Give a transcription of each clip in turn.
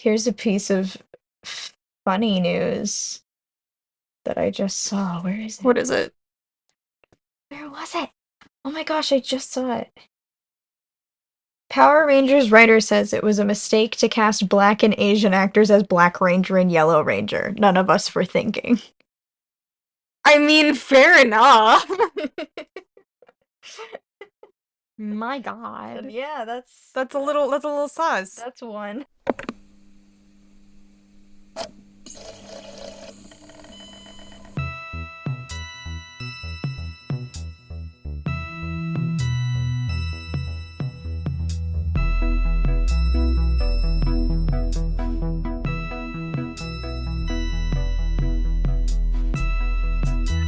Here's a piece of funny news that I just saw. Where is it? What is it? Where was it? Oh my gosh, I just saw it. Power Rangers writer says it was a mistake to cast Black and Asian actors as Black Ranger and Yellow Ranger. None of us were thinking. I mean, fair enough. My God. Yeah, That's a little sus. that's one.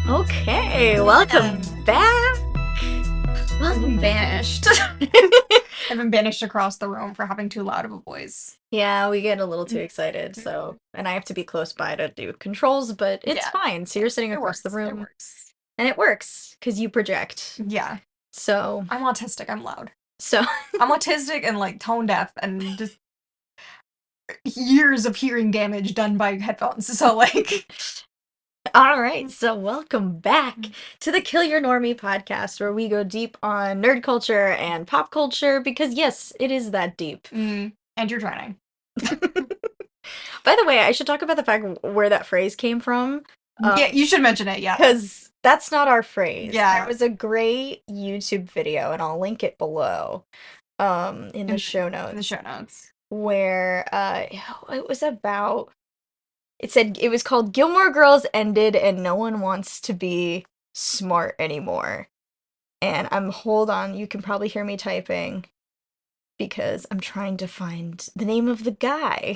Okay, welcome back. I'm banished. I've been banished across the room for having too loud of a voice. Yeah, we get a little too excited, so and I have to be close by to do controls, but it's Yeah. fine. So you're sitting It across works. the It room, works. and it works because you project. Yeah. So I'm autistic. I'm loud. so I'm autistic and like tone deaf and just years of hearing damage done by headphones. So like, all right, so welcome back to the Kill Your Normie podcast, where we go deep on nerd culture and pop culture because yes, it is that deep. and you're drowning. By the way, I should talk about the fact where that phrase came from. Yeah, you should mention it. Yeah. Because that's not our phrase. Yeah. There was a great YouTube video, and I'll link it below, in the show notes. In the show notes. Where it was about. It said it was called Gilmore Girls ended and no one wants to be smart anymore. And hold on, you can probably hear me typing because I'm trying to find the name of the guy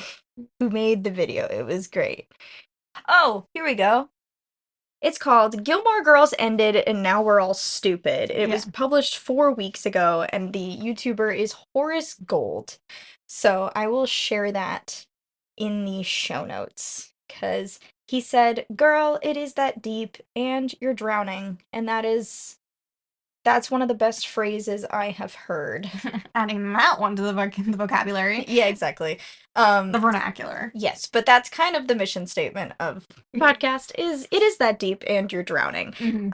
who made the video. It was great. Oh, here we go. It's called Gilmore Girls Ended and Now We're All Stupid. It was published 4 weeks ago, and the YouTuber is Horace Gold. So I will share that in the show notes, because he said, "Girl, it is that deep, and you're drowning." And that's one of the best phrases I have heard. Adding that one to the vocabulary. Yeah, exactly. The vernacular. Yes, but that's kind of the mission statement of the podcast is it is that deep and you're drowning.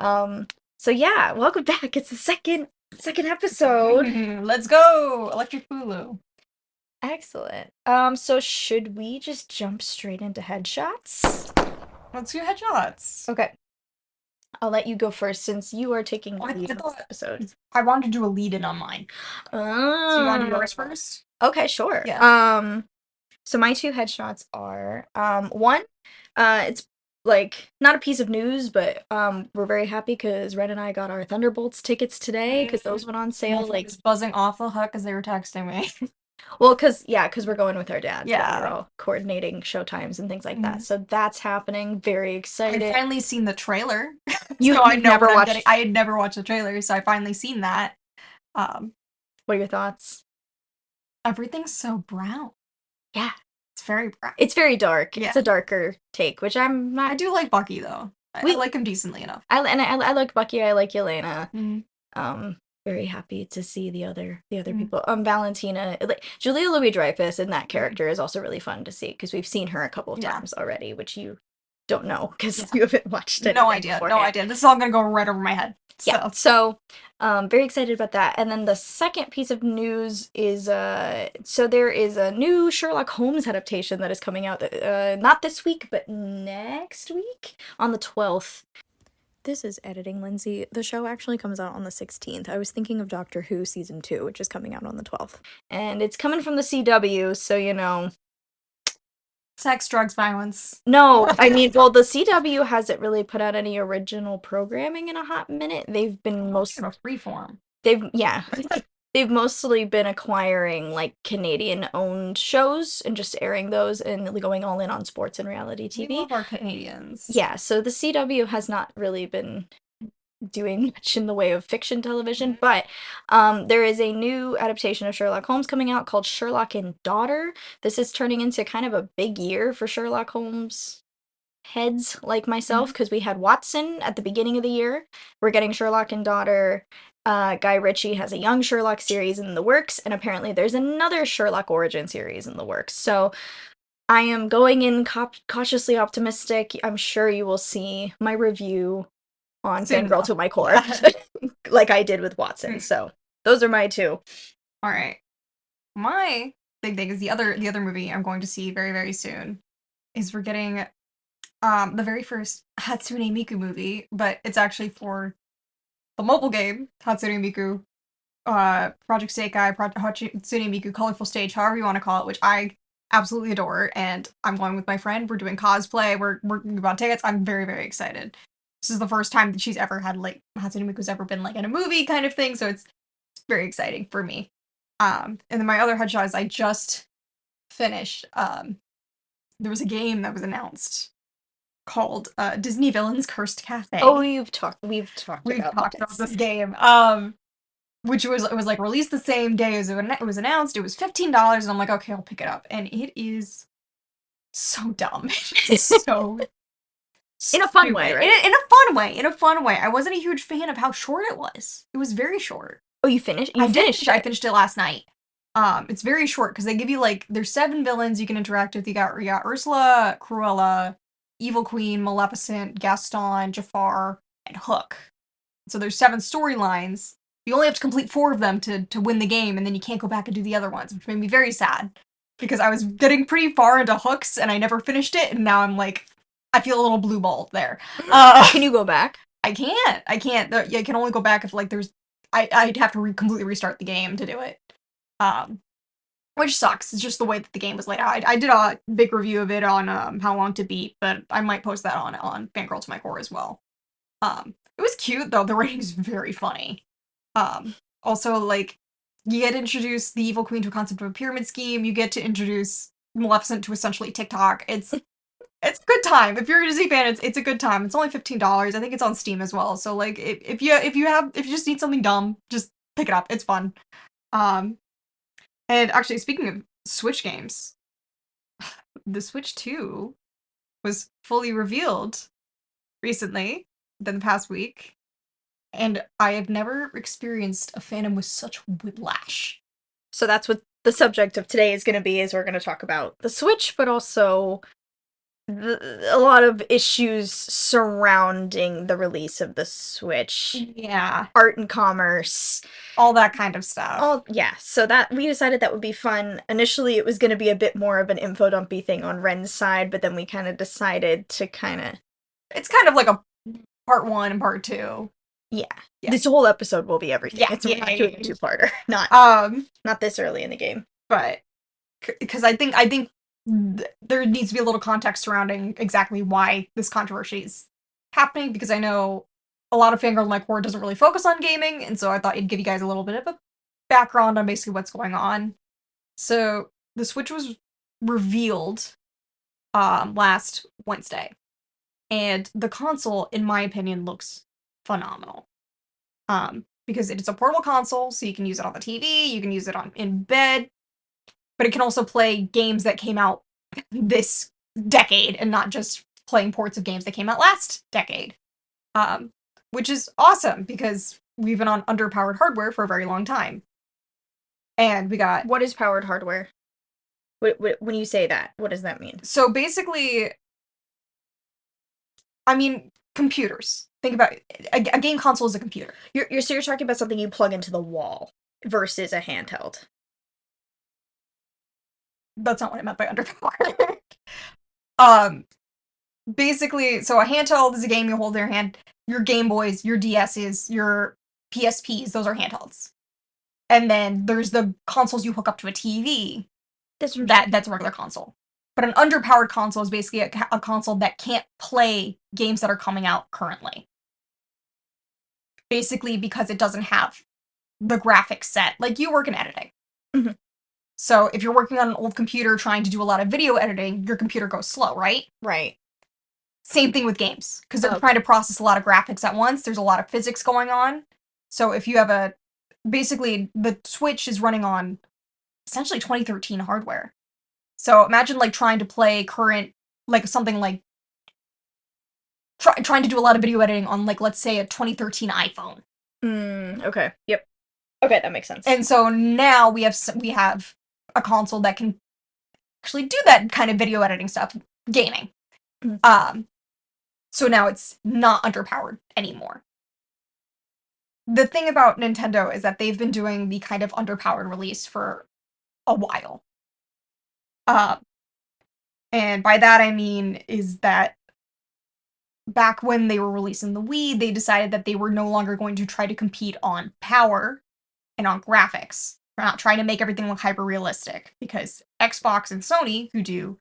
So yeah, welcome back. It's the second episode. Let's go! Electric Boogaloo. Excellent. So should we just jump straight into headshots? Let's do headshots. Okay. I'll let you go first since you are taking the lead in this episode. I wanted to do a lead-in on mine. So you want to do yours first? Okay, sure. Yeah. So my two headshots are one, it's like not a piece of news, but we're very happy because Ren and I got our Thunderbolts tickets today because those went on sale. Like it's buzzing off the hook as they were texting me. Well, because we're going with our dad. Yeah. We're all coordinating show times and things like that. So that's happening. Very excited. I finally seen the trailer. You so I never watched? I had never watched the trailer, so I finally seen that. What are your thoughts? Everything's so brown. Yeah. It's very brown. It's very dark. Yeah. It's a darker take, which I'm not. I do like Bucky though. I like him decently enough. I like Bucky. I like Yelena. Very happy to see the other people. Valentina, like Julia Louis-Dreyfus in that character is also really fun to see because we've seen her a couple of times already, which you don't know because you haven't watched it. No idea. No idea. This is all gonna go right over my head. Yeah. So, very excited about that. And then the second piece of news is so there is a new Sherlock Holmes adaptation that is coming out. Not this week, but next week on the 12th. This is editing Lindsey. The show actually comes out on the 16th. I was thinking of Doctor Who Season 2, which is coming out on the 12th. And it's coming from the CW, so you know. Sex, drugs, violence. No, I mean, well, the CW hasn't really put out any original programming in a hot minute. They've been mostly freeform. They've mostly been acquiring like Canadian-owned shows and just airing those and going all in on sports and reality TV. We love our Canadians. Yeah, so the CW has not really been doing much in the way of fiction television, but there is a new adaptation of Sherlock Holmes coming out called Sherlock and Daughter. This is turning into kind of a big year for Sherlock Holmes heads like myself because we had Watson at the beginning of the year. We're getting Sherlock and Daughter. Guy Ritchie has a young Sherlock series in the works, and apparently there's another Sherlock origin series in the works. So I am going in cautiously optimistic. I'm sure you will see my review on Soon Fangirl enough. to my core, Yeah. like I did with Watson. So those are my two. All right. My big thing is the other movie I'm going to see very, very soon is we're getting the very first Hatsune Miku movie, but it's actually for the mobile game Hatsune Miku, Project Sekai, Hatsune Miku, Colorful Stage, however you want to call it, which I absolutely adore, and I'm going with my friend. We're doing cosplay. We're about tickets. I'm very, very excited. This is the first time that she's ever had like Hatsune Miku's ever been like in a movie kind of thing, so it's very exciting for me. And then my other headshot is I just finished. There was a game that was announced called Disney Villains Cursed Oh, Cafe. we've talked We've about talked about this. this game. Which was it was like released the same day as it was announced. It was $15, and I'm like, okay, I'll pick it up. And it is so dumb. It's so In a fun stupid. way, In right? a fun way. In a fun way. I wasn't a huge fan of how short it was. It was very short. Oh, you finished? You I did finished finish. I it. finished it last night. It's very short because they give you like there's 7 villains you can interact with. You got Ursula, Cruella, Evil Queen, Maleficent, Gaston, Jafar, and Hook. So there's 7 storylines. You only have to complete 4 of them to win the game, and then you can't go back and do the other ones, which made me very sad because I was getting pretty far into Hooks and I never finished it, and now I'm like, I feel a little blue ball there. Can you go back? I can't. I can't. Yeah, I can only go back if like there's. I'd have to completely restart the game to do it. Um, which sucks. It's just the way that the game was laid out. I did a big review of it on how long to beat, but I might post that on Fangirl to my core as well. It was cute though. The writing's very funny. Also like you get to introduce the Evil Queen to a concept of a pyramid scheme. You get to introduce Maleficent to essentially TikTok. It's a good time. If you're a Disney fan, it's a good time. It's only $15. I think it's on Steam as well. So like if you just need something dumb, just pick it up. It's fun. Um, and actually speaking of Switch games, the Switch 2 was fully revealed recently, within the past week, and I have never experienced a fandom with such whiplash. So that's what the subject of today is going to be. Is we're going to talk about the Switch, but also a lot of issues surrounding the release of the Switch, Yeah, art and commerce, all that kind of stuff. all yeah. So that we decided that would be fun. Initially, it was going to be a bit more of an info dumpy thing on Ren's side, but then we kind of decided to kind of It's kind of like a part 1 and part 2. yeah. Yeah. This whole episode will be everything. Yeah, It's yeah, we're not yeah, doing yeah. a two-parter. Not this early in the game. But because I think there needs to be a little context surrounding exactly why this controversy is happening, because I know a lot of Fangirl in my core doesn't really focus on gaming, and so I thought I'd give you guys a little bit of a background on basically what's going on. So the Switch was revealed last Wednesday, and the console, in my opinion, looks phenomenal. Because it's a portable console, so you can use it on the TV, you can use it on in bed, but it can also play games that came out this decade and not just playing ports of games that came out last decade. Um, which is awesome because we've been on underpowered hardware for a very long time. And we got What is powered hardware? When you say that, what does that mean? so basically, I mean, computers. Think about it. A game console is a computer. So you're talking about something you plug into the wall versus a handheld. That's not what I meant by underpowered. um, basically, so a handheld is a game you hold in your hand. Your Game Boys, your DSs, your PSPs, those are handhelds. And then there's the consoles you hook up to a TV. That's a regular console. But an underpowered console is basically a console that can't play games that are coming out currently. Basically because it doesn't have the graphics set. Like you work in editing. Mhm. So if you're working on an old computer trying to do a lot of video editing, your computer goes slow, right? Right. Same thing with games, because they're Okay. trying to process a lot of graphics at once. There's a lot of physics going on. So if you have basically the Switch is running on essentially 2013 hardware. So imagine like trying to play current, like something like trying to do a lot of video editing on like, let's say, a 2013 iPhone. Okay. Yep. Okay, that makes sense. And so now we have a console that can actually do that kind of video editing stuff, gaming. Mm. Um, so now it's not underpowered anymore. The thing about Nintendo is that they've been doing the kind of underpowered release for a while. Uh, and by that I mean is that back when they were releasing the Wii, they decided that they were no longer going to try to compete on power and on graphics. We're not trying to make everything look hyper realistic because Xbox and Sony, who do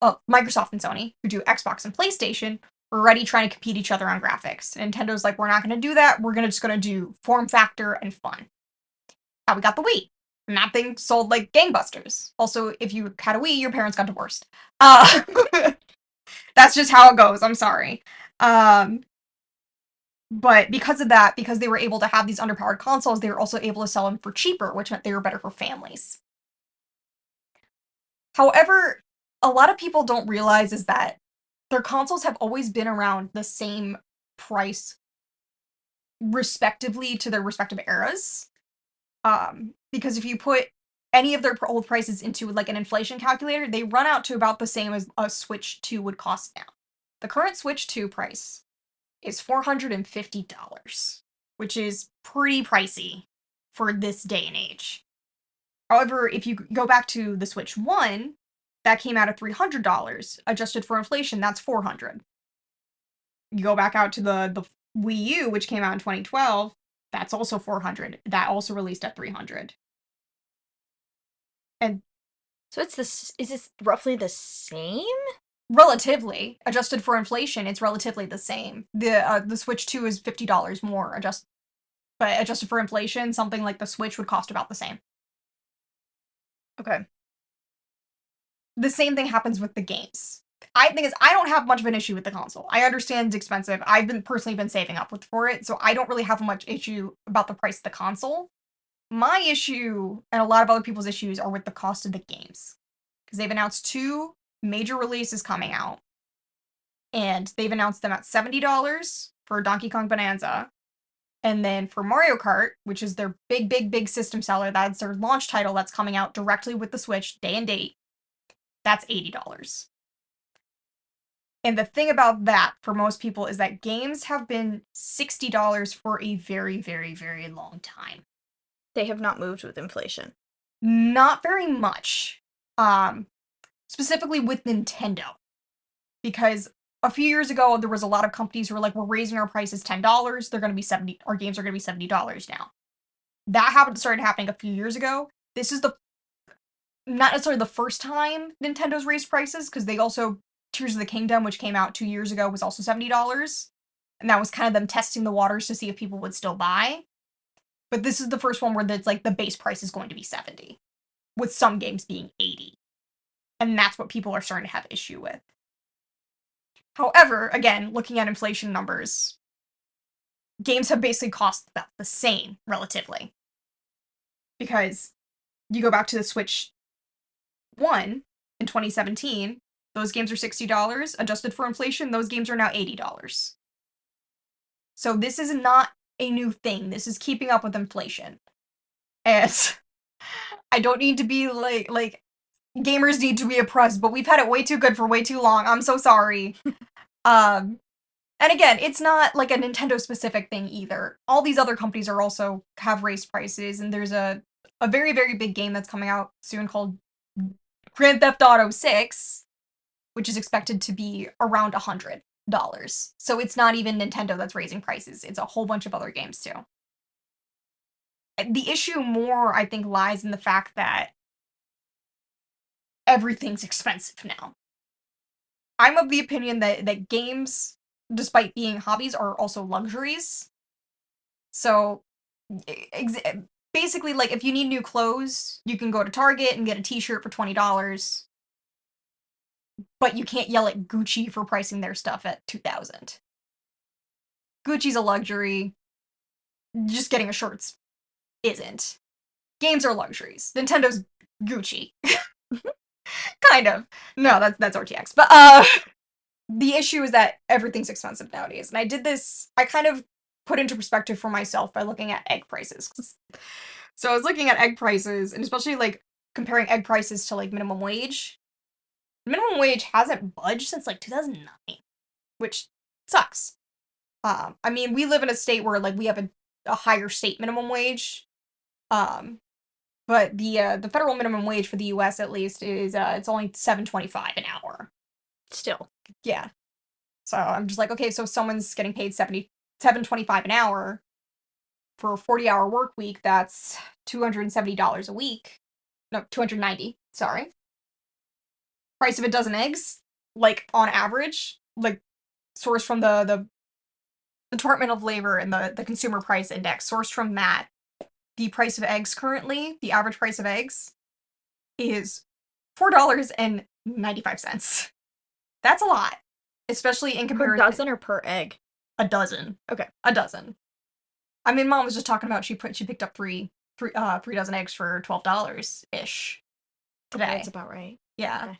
Microsoft and Sony, who do Xbox and PlayStation, were already trying to compete each other on graphics. Nintendo's like, we're not going to do that. We're just going to do form factor and fun. How we got the Wii. And that thing sold like gangbusters. Also, if you had a Wii, your parents got divorced. Uh, that's just how it goes. I'm sorry. Um, but because of that, because they were able to have these underpowered consoles, they were also able to sell them for cheaper, which meant they were better for families. However, a lot of people don't realize is that their consoles have always been around the same price respectively to their respective eras. Because if you put any of their old prices into like an inflation calculator, they run out to about the same as a Switch 2 would cost now. The current Switch 2 price is $450, which is pretty pricey for this day and age. However, if you go back to the Switch 1, that came out at $300. Adjusted for inflation, that's $400. You go back out to the Wii U, which came out in 2012, that's also $400. That also released at $300. And So is this roughly the same? relatively, adjusted for inflation, it's relatively the same. The Switch 2 is $50 more, but adjusted for inflation, something like the Switch would cost about the same. Okay. The same thing happens with the games. I think is I don't have much of an issue with the console. I understand it's expensive. I've been personally been saving up for it, so I don't really have much issue about the price of the console. My issue and a lot of other people's issues are with the cost of the games. Because they've announced 2 major releases coming out. And they've announced them at $70 for Donkey Kong Bonanza. And then for Mario Kart, which is their big, big, big system seller, that's their launch title that's coming out directly with the Switch, day and date, that's $80. And the thing about that for most people is that games have been $60 for a very, very, very long time. They have not moved with inflation. Not very much. Specifically with Nintendo. Because a few years ago, there was a lot of companies who were like, we're raising our prices $10. They're going to be 70, our games are going to be $70 now. That started happening a few years ago. This is not necessarily the first time Nintendo's raised prices, because they also, Tears of the Kingdom, which came out 2 years ago, was also $70. And that was kind of them testing the waters to see if people would still buy. But this is the first one where it's like the base price is going to be 70, with some games being 80. And that's what people are starting to have issue with. However, again, looking at inflation numbers, games have basically cost about the same, relatively. Because you go back to the Switch 1 in 2017, those games are $60. Adjusted for inflation, those games are now $80. So this is not a new thing. This is keeping up with inflation. And I don't need to be like gamers need to be oppressed, but we've had it way too good for way too long. I'm so sorry. And again, it's not like a Nintendo specific thing either. All these other companies are also have raised prices, and there's a very, very big game that's coming out soon called Grand Theft Auto 6, which is expected to be around $100. So it's not even Nintendo that's raising prices. It's a whole bunch of other games too. The issue more, I think, lies in the fact that everything's expensive now. I'm of the opinion that games, despite being hobbies, are also luxuries. So, basically, like, if you need new clothes, you can go to Target and get a t-shirt for $20. But you can't yell at Gucci for pricing their stuff at $2,000. Gucci's a luxury. Just getting a shirts isn't. Games are luxuries. Nintendo's Gucci. Kind of. No, that's RTX. But the issue is that everything's expensive nowadays. And I kind of put into perspective for myself by looking at egg prices. So I was looking at egg prices, and especially like comparing egg prices to like minimum wage. minimum wage hasn't budged since like 2009, which sucks. I mean, we live in a state where like we have a higher state minimum wage. Um, but the federal minimum wage for the U.S. at least is it's only $7.25 an hour. Still. Yeah. So I'm just like, okay, so if someone's getting paid 7.25 an hour for a 40-hour work week, that's $270 a week. No, 290. Sorry. Price of a dozen eggs, like on average, like sourced from the Department of Labor and the Consumer Price Index, sourced from that, the price of eggs currently, the average price of eggs is $4.95. That's a lot, especially in Per comparison. dozen or per egg? A dozen. Okay. A dozen. I mean, Mom was just talking about she picked up three dozen eggs for $12 ish Okay, today. that's about right. Yeah. Okay.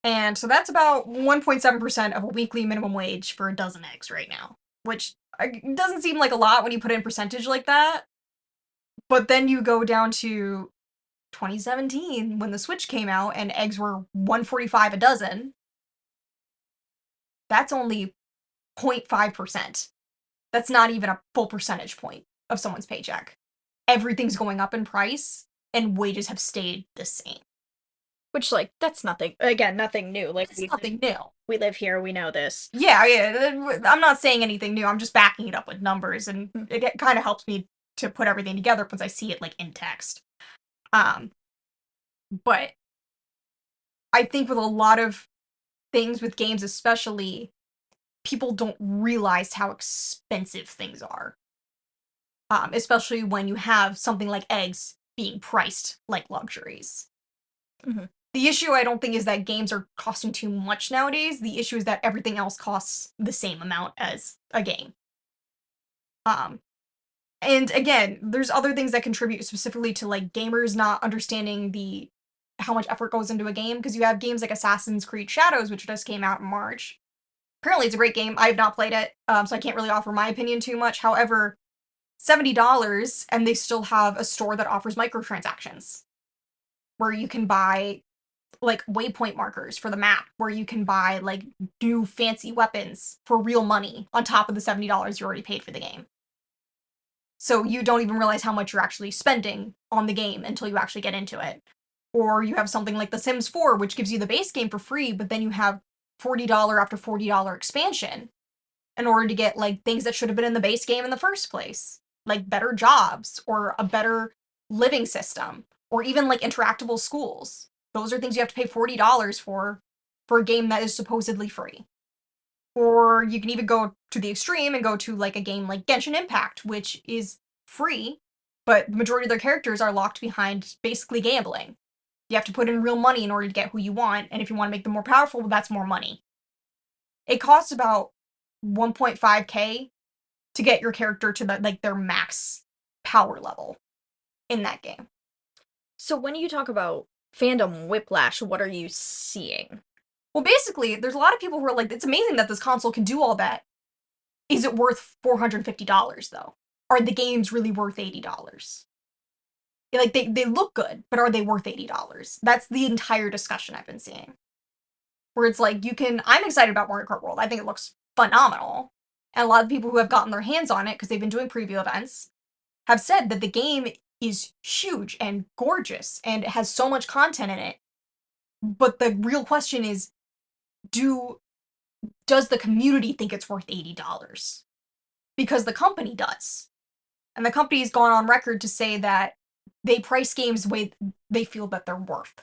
And so that's about 1.7% of a weekly minimum wage for a dozen eggs right now, which doesn't seem like a lot when you put it in percentage like that. But then you go down to 2017 when the Switch came out and eggs were 145 a dozen. That's only 0.5%. That's not even a full percentage point of someone's paycheck. Everything's going up in price and wages have stayed the same. Which, like, that's nothing. Again, nothing new. Like, It's nothing new. we live here, we know this. Yeah, I'm not saying anything new. I'm just backing it up with numbers, and Hmm. it kind of helps me to put everything together once I see it like in text. Um, but I think with a lot of things with games, especially, people don't realize how expensive things are. Especially when you have something like eggs being priced like luxuries. Mhm. The issue I don't think is that games are costing too much nowadays. The issue is that everything else costs the same amount as a game. Um, and again, there's other things that contribute specifically to like gamers not understanding the how much effort goes into a game because you have games like Assassin's Creed Shadows, which just came out in March. Apparently, it's a great game. I have not played it, so I can't really offer my opinion too much. However, $70 and they still have a store that offers microtransactions where you can buy like waypoint markers for the map, where you can buy like new fancy weapons for real money on top of the $70 you already paid for the game. So you don't even realize how much you're actually spending on the game until you actually get into it. Or you have something like The Sims 4, which gives you the base game for free, but then you have $40 after $40 expansion in order to get like things that should have been in the base game in the first place, like better jobs or a better living system, or even like interactable schools. Those are things you have to pay $40 for a game that is supposedly free. Or you can even go to the extreme and go to like a game like Genshin Impact, which is free, but the majority of their characters are locked behind basically gambling. You have to put in real money in order to get who you want, and if you want to make them more powerful, well, that's more money. It costs about 1.5K to get your character to like their max power level in that game. So when you talk about fandom whiplash, what are you seeing? Well, basically, there's a lot of people who are like, it's amazing that this console can do all that. Is it worth $450 though? Are the games really worth $80? Like they look good, but are they worth $80? That's the entire discussion I've been seeing. Where it's like I'm excited about Mario Kart World. I think it looks phenomenal. And a lot of people who have gotten their hands on it because they've been doing preview events have said that the game is huge and gorgeous and it has so much content in it. But the real question is, does the community think it's worth $80? Because the company does. And the company's gone on record to say that they price games the way they feel that they're worth.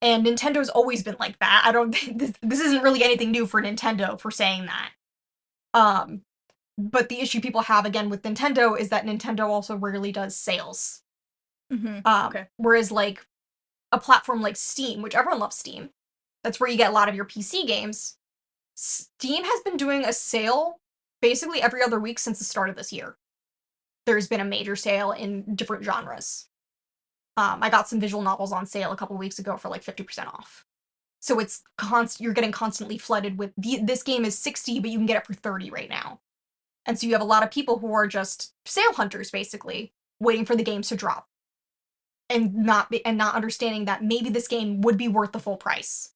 And Nintendo's always been like that. I don't think this isn't really anything new for Nintendo for saying that. Um, but the issue people have again with Nintendo is that Nintendo also rarely does sales. Okay. Whereas like a platform like Steam, which everyone loves Steam, that's where you get a lot of your PC games. Steam has been doing a sale basically every other week since the start of this year. There's been a major sale in different genres. I got some visual novels on sale a couple weeks ago for like 50% off. So it's you're getting constantly flooded with this game is 60, but you can get it for 30 right now. And so you have a lot of people who are just sale hunters basically, waiting for the games to drop. and not understanding that maybe this game would be worth the full price.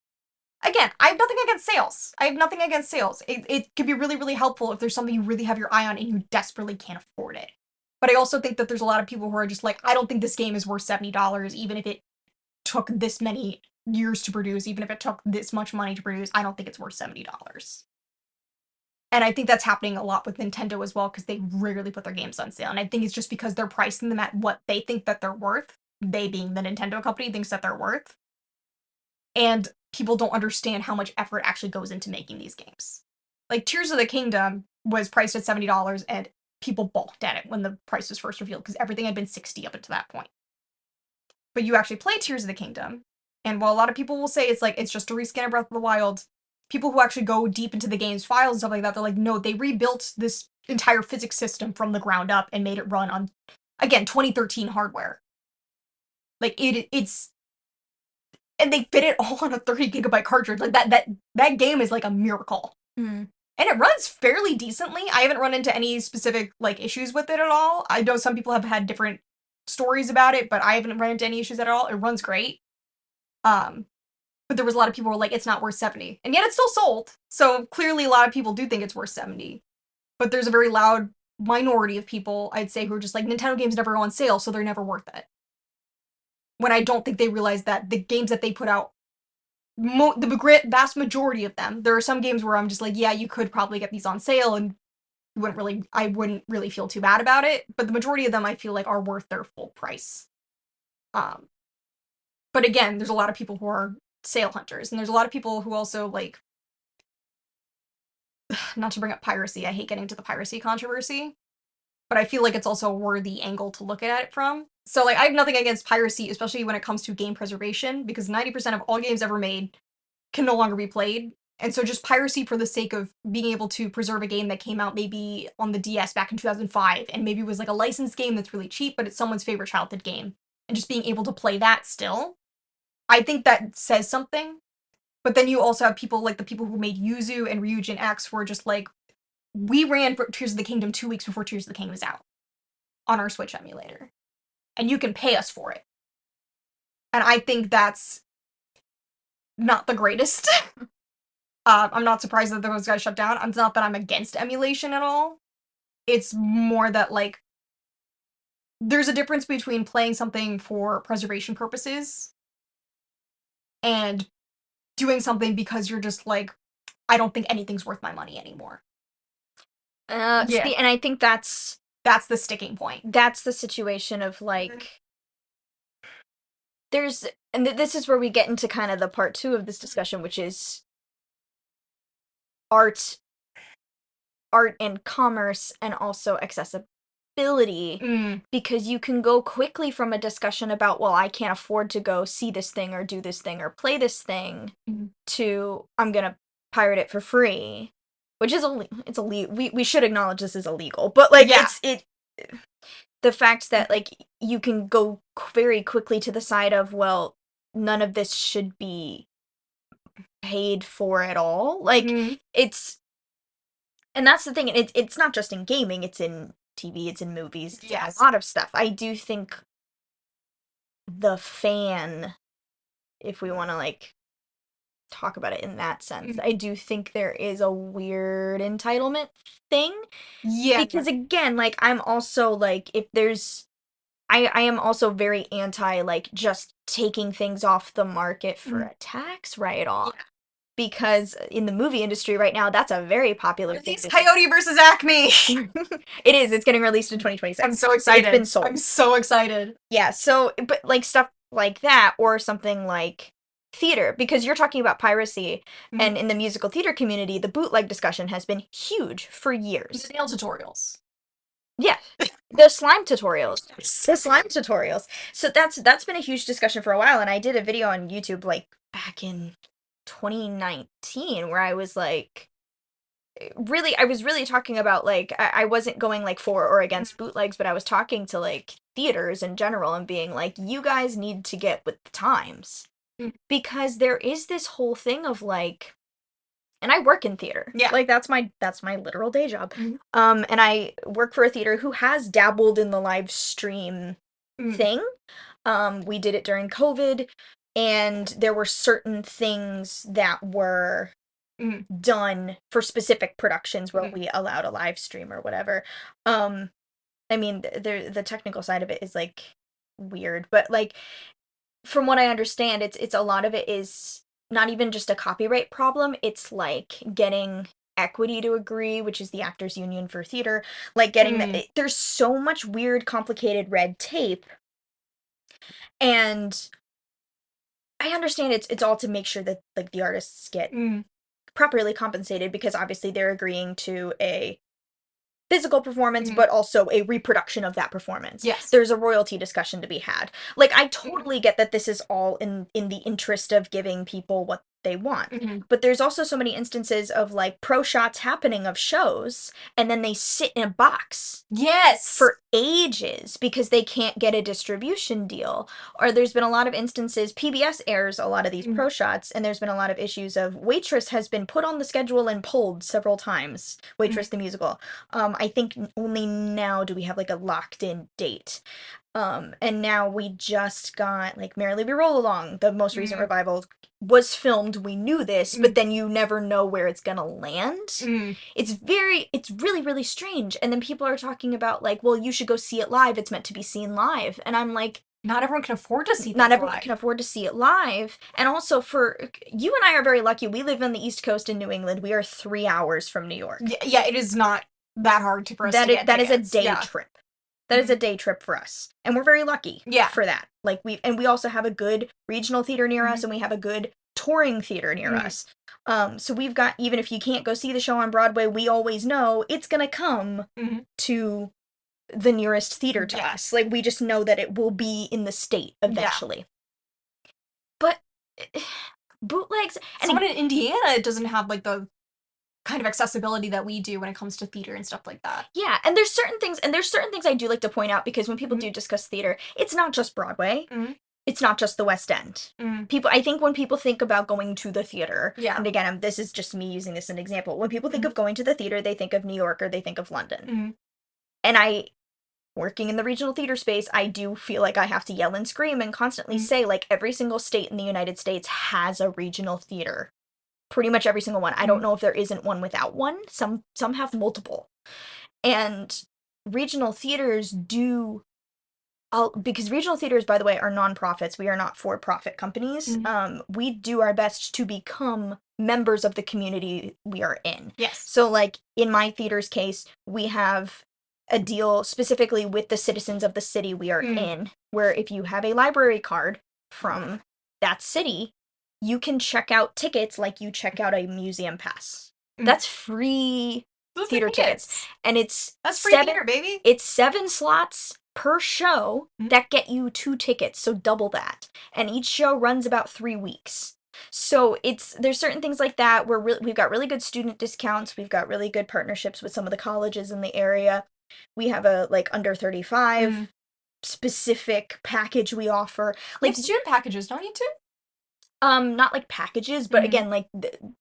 Again, I have nothing against sales. I have nothing against sales. It could be really, really helpful if there's something you really have your eye on and you desperately can't afford it. But I also think that there's a lot of people who are just like, I don't think this game is worth $70, even if it took this many years to produce, even if it took this much money to produce, I don't think it's worth $70. And I think that's happening a lot with Nintendo as well, because they rarely put their games on sale. And I think it's just because they're pricing them at what they think that they're worth. They being the Nintendo company thinks that they're worth. And people don't understand how much effort actually goes into making these games. Like Tears of the Kingdom was priced at $70 and people balked at it when the price was first revealed because everything had been 60 up until that point. But you actually play Tears of the Kingdom, and while a lot of people will say it's like it's just a reskin of Breath of the Wild, people who actually go deep into the game's files and stuff like that, they're like, no, they rebuilt this entire physics system from the ground up and made it run on, again, 2013 hardware. Like it's and they fit it all on a 30 GB cartridge. Like that game is like a miracle. Mm. And it runs fairly decently. I haven't run into any specific like issues with it at all. I know some people have had different stories about it, but I haven't run into any issues at all. It runs great. But there was a lot of people who were like, it's not worth 70. And yet it's still sold. So clearly a lot of people do think it's worth 70. But there's a very loud minority of people, I'd say, who are just like, Nintendo games never go on sale, so they're never worth it. When I don't think they realize that the games that they put out, the vast majority of them, there are some games where I'm just like, yeah, you could probably get these on sale and I wouldn't really feel too bad about it. But the majority of them I feel like are worth their full price. But again, there's a lot of people who are sale hunters, and there's a lot of people who also like, not to bring up piracy, I hate getting to the piracy controversy, but I feel like it's also a worthy angle to look at it from. So like, I have nothing against piracy, especially when it comes to game preservation, because 90% of all games ever made can no longer be played. And so just piracy for the sake of being able to preserve a game that came out maybe on the DS back in 2005, and maybe was like a licensed game that's really cheap, but it's someone's favorite childhood game, and just being able to play that still, I think that says something. But then you also have people like the people who made Yuzu and Ryujin X who are just like, we ran Tears of the Kingdom 2 weeks before Tears of the Kingdom was out on our Switch emulator. And you can pay us for it. And I think that's not the greatest. I'm not surprised that those guys shut down. It's not that I'm against emulation at all. It's more that, like, there's a difference between playing something for preservation purposes and doing something because you're just like, I don't think anything's worth my money anymore. Yeah. See, and I think that's the sticking point. That's the situation of like, there's, and this is where we get into kind of the part 2 of this discussion, which is art and commerce and also accessibility, because you can go quickly from a discussion about, well, I can't afford to go see this thing or do this thing or play this thing, to I'm gonna pirate it for free, which is it's illegal. We should acknowledge this is illegal, but like, the fact that like you can go very quickly to the side of, well, none of this should be paid for at all. Like, it's, and that's the thing. It's not just in gaming. It's in TV. It's in movies. It's in a lot of stuff. I do think the fan, if we want to like talk about it in that sense, I do think there is a weird entitlement thing. Yeah. Because again, like, I'm also like, if there's, I am also very anti like just taking things off the market for a tax write-off. Yeah. Because in the movie industry right now, that's a very popular thing. It's Coyote versus Acme! It is. It's getting released in 2026. I'm so excited. It's been sold. I'm so excited. Yeah, so, but like stuff like that, or something like theater, because you're talking about piracy, and in the musical theater community, the bootleg discussion has been huge for years. The nail tutorials. Yeah, the slime tutorials. The slime tutorials. So that's been a huge discussion for a while, and I did a video on YouTube like back in 2019 where I was like, I was really talking about like, I wasn't going like for or against bootlegs, but I was talking to like theaters in general and being like, you guys need to get with the times, because there is this whole thing of like, and I work in theater. Yeah. Like, that's my literal day job. And I work for a theater who has dabbled in the live stream thing. We did it during COVID, and there were certain things that were Mm, done for specific productions where mm, we allowed a live stream or whatever. Um, I mean, the technical side of it is like weird, but like from what I understand, it's a lot of it is not even just a copyright problem. It's like getting equity to agree, which is the actors union for theater, like getting mm, there's so much weird complicated red tape, and I understand it's all to make sure that like the artists get mm, properly compensated because obviously they're agreeing to a physical performance, mm. but also a reproduction of that performance. Yes. There's a royalty discussion to be had. Like I Mm, totally get that this is all in the interest of giving people what they want. mm. But there's also so many instances of like pro shots happening of shows and then they sit in a box Yes. for ages because they can't get a distribution deal. Or there's been a lot of instances, PBS airs a lot of these Mm, pro shots, and there's been a lot of issues of Waitress has been put on the schedule and pulled several times. mm, Waitress the musical. I think only now do we have like a locked in date. And now we just got like Merrily We Roll Along, the most recent mm, revival was filmed. We knew this, but mm, then you never know where it's gonna land. mm. It's really, really strange. And then people are talking about like, well, you should go see it live. It's meant to be seen live. And I'm like, Not everyone can afford to see not things everyone live. can afford to see it live. And also for you and I are very lucky. We live on the East Coast in New England. We are 3 hours from New York. Yeah, yeah, it is not that hard for us to get That is a tickets. day Yeah. trip. That is Mm. a day trip for us. And we're very lucky Yeah. for that. Like we also have a good regional theater near us Mhm. and we have a good touring theater near Mm. us. So we've got, even if you can't go see the show on Broadway, we always know it's gonna come Mhm. to the nearest theater to Yeah. us. Like we just know that it will be in the state Yeah. eventually. But bootlegs and Someone in Indiana doesn't have like the kind of accessibility that we do when it comes to theater and stuff like that. yeah, and there's certain things I do like to point out because when people Mhm. do discuss theater, it's not just Broadway. Mhm. It's not just the West End. Mhm. People, I think when people think about going to the theater, Yeah. and again, this is just me using this as an example. When people think Mhm. of going to the theater, they think of New York or they think of London. Mhm. And I, working in the regional theater space, I do feel like I have to yell and scream and constantly Mhm. say, like, every single state in the United States has a regional theater. Pretty much every single one. I don't Mhm. know if there isn't one without one. Some have multiple. And regional theaters do because regional theaters, by the way, are nonprofits. We are not for-profit companies. Mhm. We do our best to become members of the community we are in. Yes. So, like in my theater's case, we have a deal specifically with the citizens of the city we are Mm. in, where if you have a library card from that city, you can check out tickets like you check out a museum pass. Mm. That's free The free theater tickets, tickets. and it's That's free seven. theater, baby. It's 7 slots per show Mhm. that get you 2 tickets, so double that. And each show runs about 3 weeks. So there's certain things like that where we've got really good student discounts. We've got really good partnerships with some of the colleges in the area. We have a like under 35 Mm. specific package we offer. You Like have student packages, don't you too? not like packages, but Mhm. again, like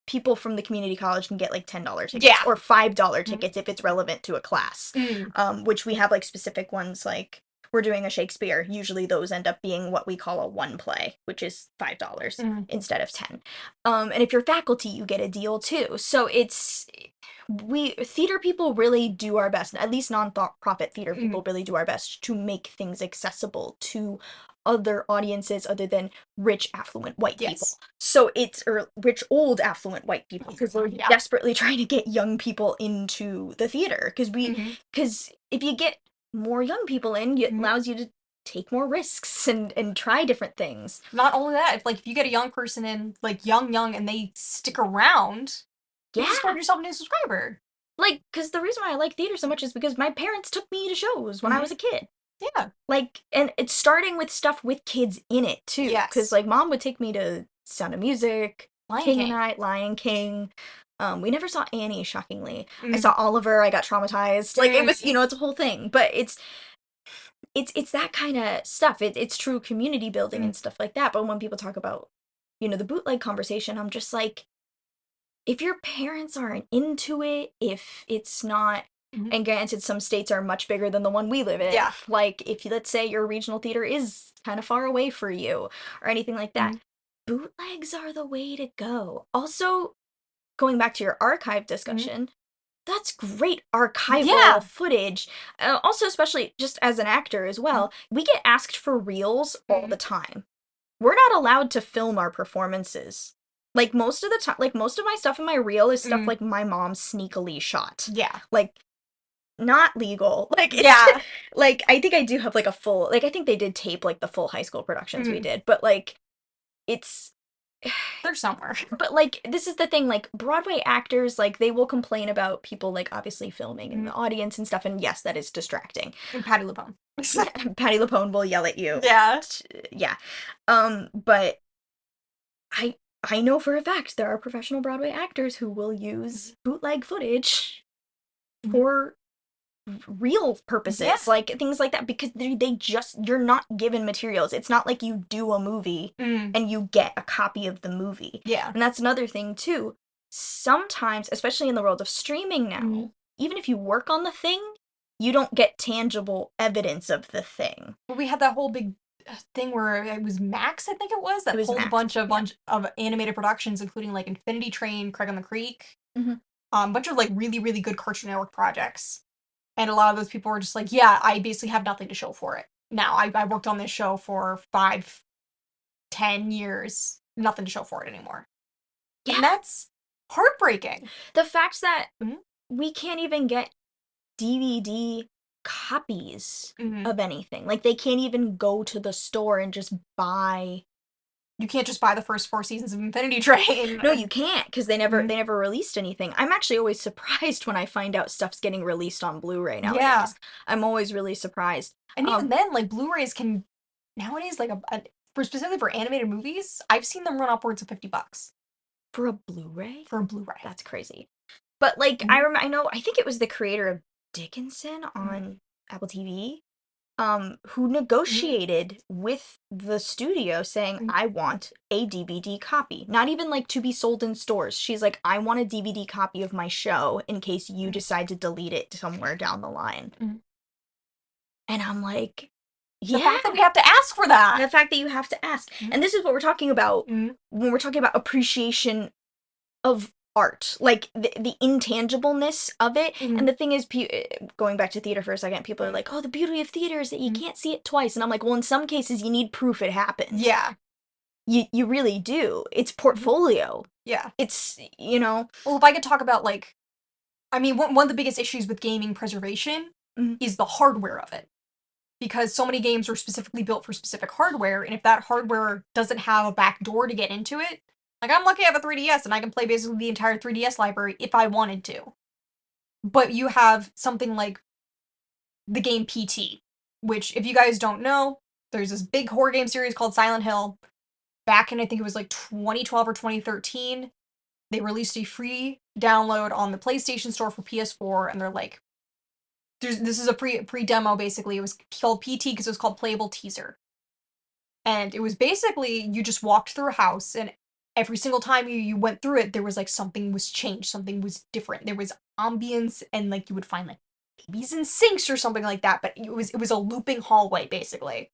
people from the community college can get like $10 tickets Yeah. or $5 Mhm. tickets if it's relevant to a class. Mm. Which we have like specific ones, like we're doing a Shakespeare. Usually those end up being what we call a one play, which is $5 Mhm. instead of 10. And if you're faculty, you get a deal too. So we theater people really do our best, at least non-profit theater Mm. people really do our best to make things accessible to other audiences other than rich affluent white people. Yes. So it's or rich old affluent white people because we're Yeah. desperately trying to get young people into the theater Mhm. because if you get more young people in, it Mhm. allows you to take more risks and try different things. Not only that, if you get a young person in, like young, and they stick around, you just Yeah. scored yourself a new subscriber. Like, because the reason why I like theater so much is because my parents took me to shows when I Mhm. was a kid. Yeah. Like, and it's starting with stuff with kids in it too. Because Yes. like mom would take me to Sound of Music, Lion King King. and I, Lion King. We never saw Annie, shockingly. I Mm. saw Oliver. I got traumatized. Like it was, Mm. it's a whole thing. But it's that kind of stuff. It's true community building Mm. and stuff like that. But when people talk about, the bootleg conversation, I'm just like, if your parents aren't into it, if it's not Mhm. And granted, some states are much bigger than the one we live in. Yeah. Like, if let's say your regional theater is kind of far away for you or anything like that, Mhm. bootlegs are the way to go. Also, going back to your archive Mhm. discussion, that's great archival Yeah. footage. Also, especially just as an actor as Mhm. well, we get asked for reels all Mhm. the time. We're not allowed to film our performances. Like most of the time, like most of my stuff in my reel is stuff Mhm. like my mom sneakily shot. Yeah. Like not legal. Like it's Yeah. like I think I do have like a full like I think they did tape like the full high school productions we Mhm. did, but like it's They're somewhere. but like this is the thing, like Broadway actors, like they will complain about people like obviously filming in Mhm. the audience and stuff, and yes, that is distracting. And Patty LuPone. Patty LuPone will yell at you. Yeah. Yeah. But I I know for a fact there are professional Broadway actors who will use bootleg footage Mhm. for real Yeah. purposes, like things like that, because they just you're not given materials. It's not like you do a movie Mhm. and you get a copy of the movie. Yeah. And that's another thing too. Sometimes, especially in the world of streaming Mhm. now, even if you work on the thing, you don't get tangible evidence of the thing. Well, we had that whole big thing where it was Max, I think it was, It that was pulled a Max. Yeah. bunch of animated productions, including like Infinity Train, Craig on the Creek, Hmm. bunch of like really really good Cartoon Network projects. And a lot of those people were just like, yeah, I basically have nothing to show for it. Now I worked on this show for 5, 10 years, nothing to show for it anymore, Yeah. and that's heartbreaking. The fact that Mhm. we can't even get DVD copies Mhm. of anything. Like they can't even go to the store and just buy. You can't just buy the first 4 seasons of Infinity Train. No, you can't because Mhm. they never released anything. I'm actually always surprised when I find out stuff's getting released on Blu-ray Yeah, nowadays. I'm always really surprised. and even Um, then, like Blu-rays can nowadays, like for specifically for animated movies, I've seen them run upwards of $50 for a Blu-ray, for a Blu-ray. that's crazy. But like Mhm. I know I think it was the creator of Dickinson Mhm. on Apple TV who Mhm. negotiated with the studio saying, Mhm. I want a DVD copy. Not even like to be sold in stores. She's like, I want a DVD copy of my show in case you Mhm. decide to delete it somewhere down the line. Mhm. And I'm like, The yeah, fact that we have to ask for that. the fact that you have to ask. Mhm. And this is what we're talking about Mhm. when we're talking about appreciation of art, like the intangibleness of it. And Mhm. the thing is, going back to theater for a second, people are Mhm. like, oh, the beauty of theater is that you Mhm. can't see it twice. And I'm like, well, in some cases you need proof it happened. Yeah. You really do. It's Mhm. portfolio. Yeah. It's, you know. Well, if I could talk about like, I mean, one of the biggest issues with gaming preservation Mhm. is the hardware of it. Because so many games are specifically built for specific hardware, and if that hardware doesn't have a back door to get into it, like I'm lucky I have a 3DS and I can play basically the entire 3DS library if I wanted to. But you have something like the game PT, which if you guys don't know, there's this big horror game series called Silent Hill. Back in I think it was like 2012 or 2013, they released a free download on the PlayStation Store for PS4, and they're like, this is a free demo basically. It was called PT because it was called Playable Teaser. And it was basically you just walked through a house, and every single time you went through it, there was like something was changed, something was different. There was ambience, and like you would find like babies in sinks or something like that. But it was a looping hallway basically,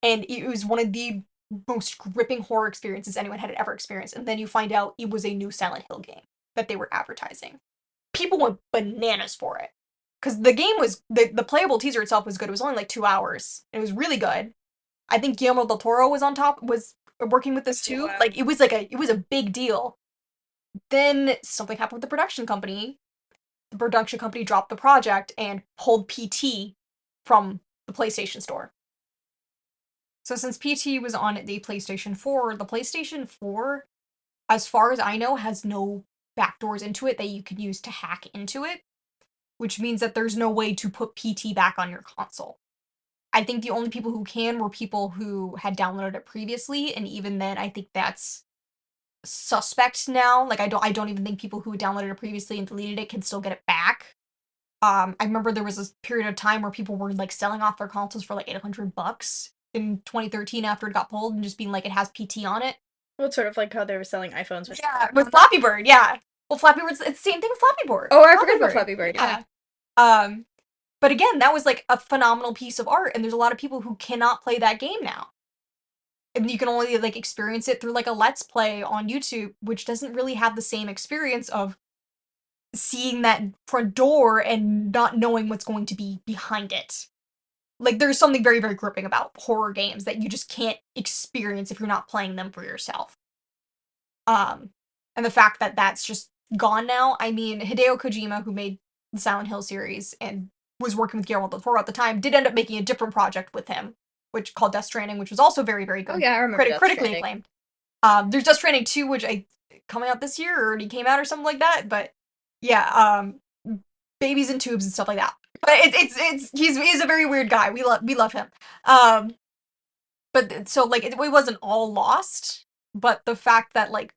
and it was one of the most gripping horror experiences anyone had ever experienced. And then you find out it was a new Silent Hill game that they were advertising. People went bananas for it because the game was the playable teaser itself was good. It was only like 2 hours. It was really good. I think Guillermo del Toro was working with this too. Wow. Like it was a big deal. Then something happened with the production company. The production company dropped the project and pulled PT from the PlayStation Store. So since PT was on the PlayStation 4, the PlayStation 4, as far as I know, has no backdoors into it that you can use to hack into it, which means that there's no way to put PT back on your console. I think the only people who can were people who had downloaded it previously, and even then, I think that's suspect now. Like, I don't even think people who had downloaded it previously and deleted it can still get it back. I remember there was this period of time where people were like selling off their consoles for like $800 in 2013 after it got pulled, and just being like, it has PT on it. Well, it's sort of like how they were selling iPhones with. Yeah, with Flappy Bird, yeah. Well, Flappy Bird's it's the same thing with Flappy Bird. Oh, I Flappy forgot about Bird, Flappy Bird. yeah. Um, but again, that was like a phenomenal piece of art, and there's a lot of people who cannot play that game now. And you can only like experience it through like a let's play on YouTube, which doesn't really have the same experience of seeing that front door and not knowing what's going to be behind it. Like there's something very, very gripping about horror games that you just can't experience if you're not playing them for yourself. Um, and the fact that that's just gone now. I mean, Hideo Kojima, who made the Silent Hill series and was working with Guillermo del Toro at the time, did end up making a different project with him, which called Death Stranding, which was also very, very Oh good, yeah, I remember Death critically Stranding. acclaimed. There's Death Stranding 2, which I coming out this year or already came out or something like that. But yeah, babies in tubes and stuff like that. But it's he's a very weird guy. We love him. Um, but so like it wasn't all lost, but the fact that like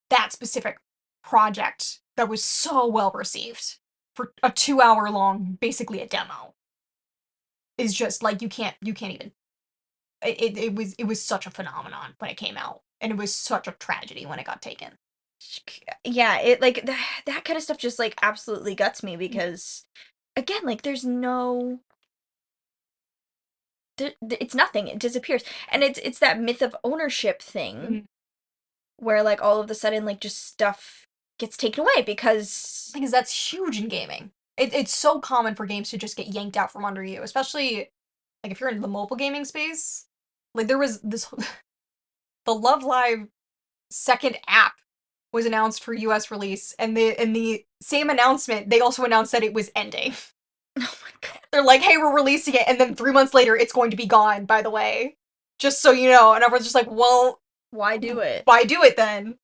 that specific project that was so well received for a 2 hour long, basically a demo, is just like you can't even. It was such a phenomenon when it came out, and it was such a tragedy when it got taken. Yeah, it like that kind of stuff just like absolutely guts me because again, like there's no it's nothing. It disappears. And it's that myth of ownership thing Mm. where like all of a sudden like just stuff gets taken away because Because that's huge in gaming. It's so common for games to just get yanked out from under you, especially like if you're in the mobile gaming space. Like there was this the Love Live second app was announced for US release, and the same announcement they also announced that it was ending. oh my god, They're like, "Hey, we're releasing it," and then 3 months later, it's going to be gone. By the way, just so you know. And everyone's just like, "Well, why do it? why do it then?"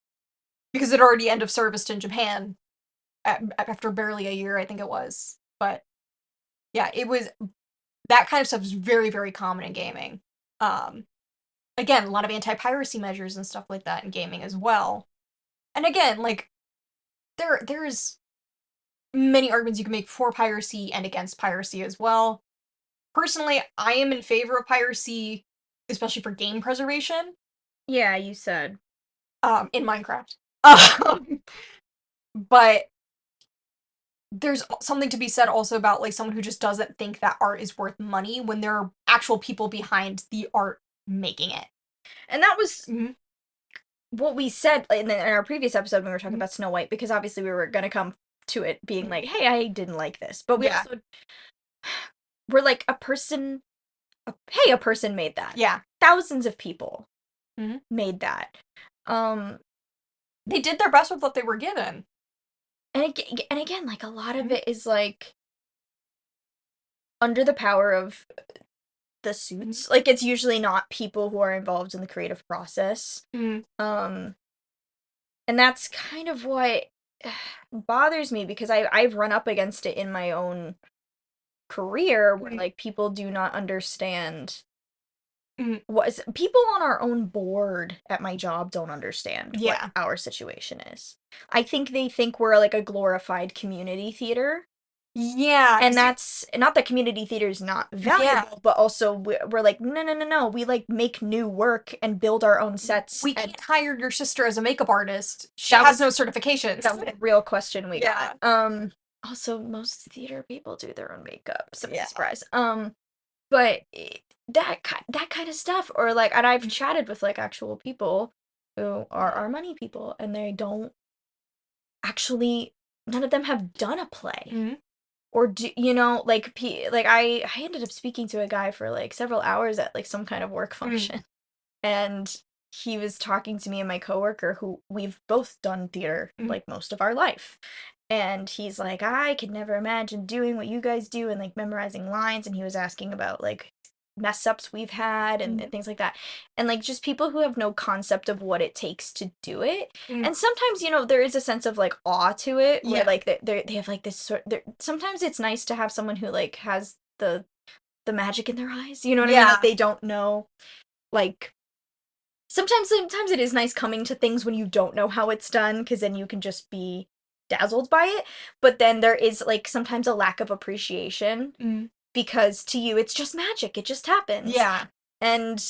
Because it already end of serviced in Japan after barely a year, I think it was. But yeah, it was that kind of stuff is very, very common in gaming. Um, Again, a lot of anti-piracy measures and stuff like that in gaming as well. And again, like there's many arguments you can make for piracy and against piracy as well. Personally, I am in favor of piracy, especially for game preservation, Yeah, you said. in Minecraft. Um, but there's something to be said also about like someone who just doesn't think that art is worth money when there are actual people behind the art making it. And that was Mm-hmm. what we said in our previous episode when we were talking Mm-hmm. about Snow White because obviously we were going to come to it being like, "Hey, I didn't like this." But we Yeah, also we're like hey, a person made that. yeah. Thousands of people Mm-hmm. made that. Um They did their best with what they were given. and again, like a lot of Mm-hmm. it is like under the power of the suits. Like it's usually not people who are involved in the creative process. Mm-hmm. Um and that's kind of what bothers me because I've run up against it in my own career where like people do not understand Mm-hmm. what is people on our own board at my job don't understand what Yeah, our situation is. I think they think we're like a glorified community theater. yeah. And Because that's not that community theater is not yeah, valuable, but also we're like, no, no, no, no. We like make new work and build our own sets. we And can't hire your sister as a makeup artist. She that has was no certifications. that was a real question we Yeah. got. Also most theater people do their own makeup. Surprise, Yeah. surprise. But that kind of stuff, or like, and I've chatted with like actual people who are our money people, and they don't actually. None of them have done a play, Mm-hmm. or do like like I ended up speaking to a guy for like several hours at like some kind of work Mm-hmm. function, and he was talking to me and my coworker who we've both done theater like most of our life. And he's like, I could never imagine doing what you guys do and like memorizing lines. And he was asking about like mess ups we've had and things like that. And like just people who have no concept of what it takes to do it. Mm-hmm. And sometimes, there is a sense of like awe to it where Yeah. like they have like this sometimes it's nice to have someone who like has the magic in their eyes. You know what I mean? Yeah. Like they don't know like sometimes it is nice coming to things when you don't know how it's done because then you can just be dazzled by it. But then there is like sometimes a lack of appreciation Mm-hmm. because to you it's just magic, it just happens. Yeah. And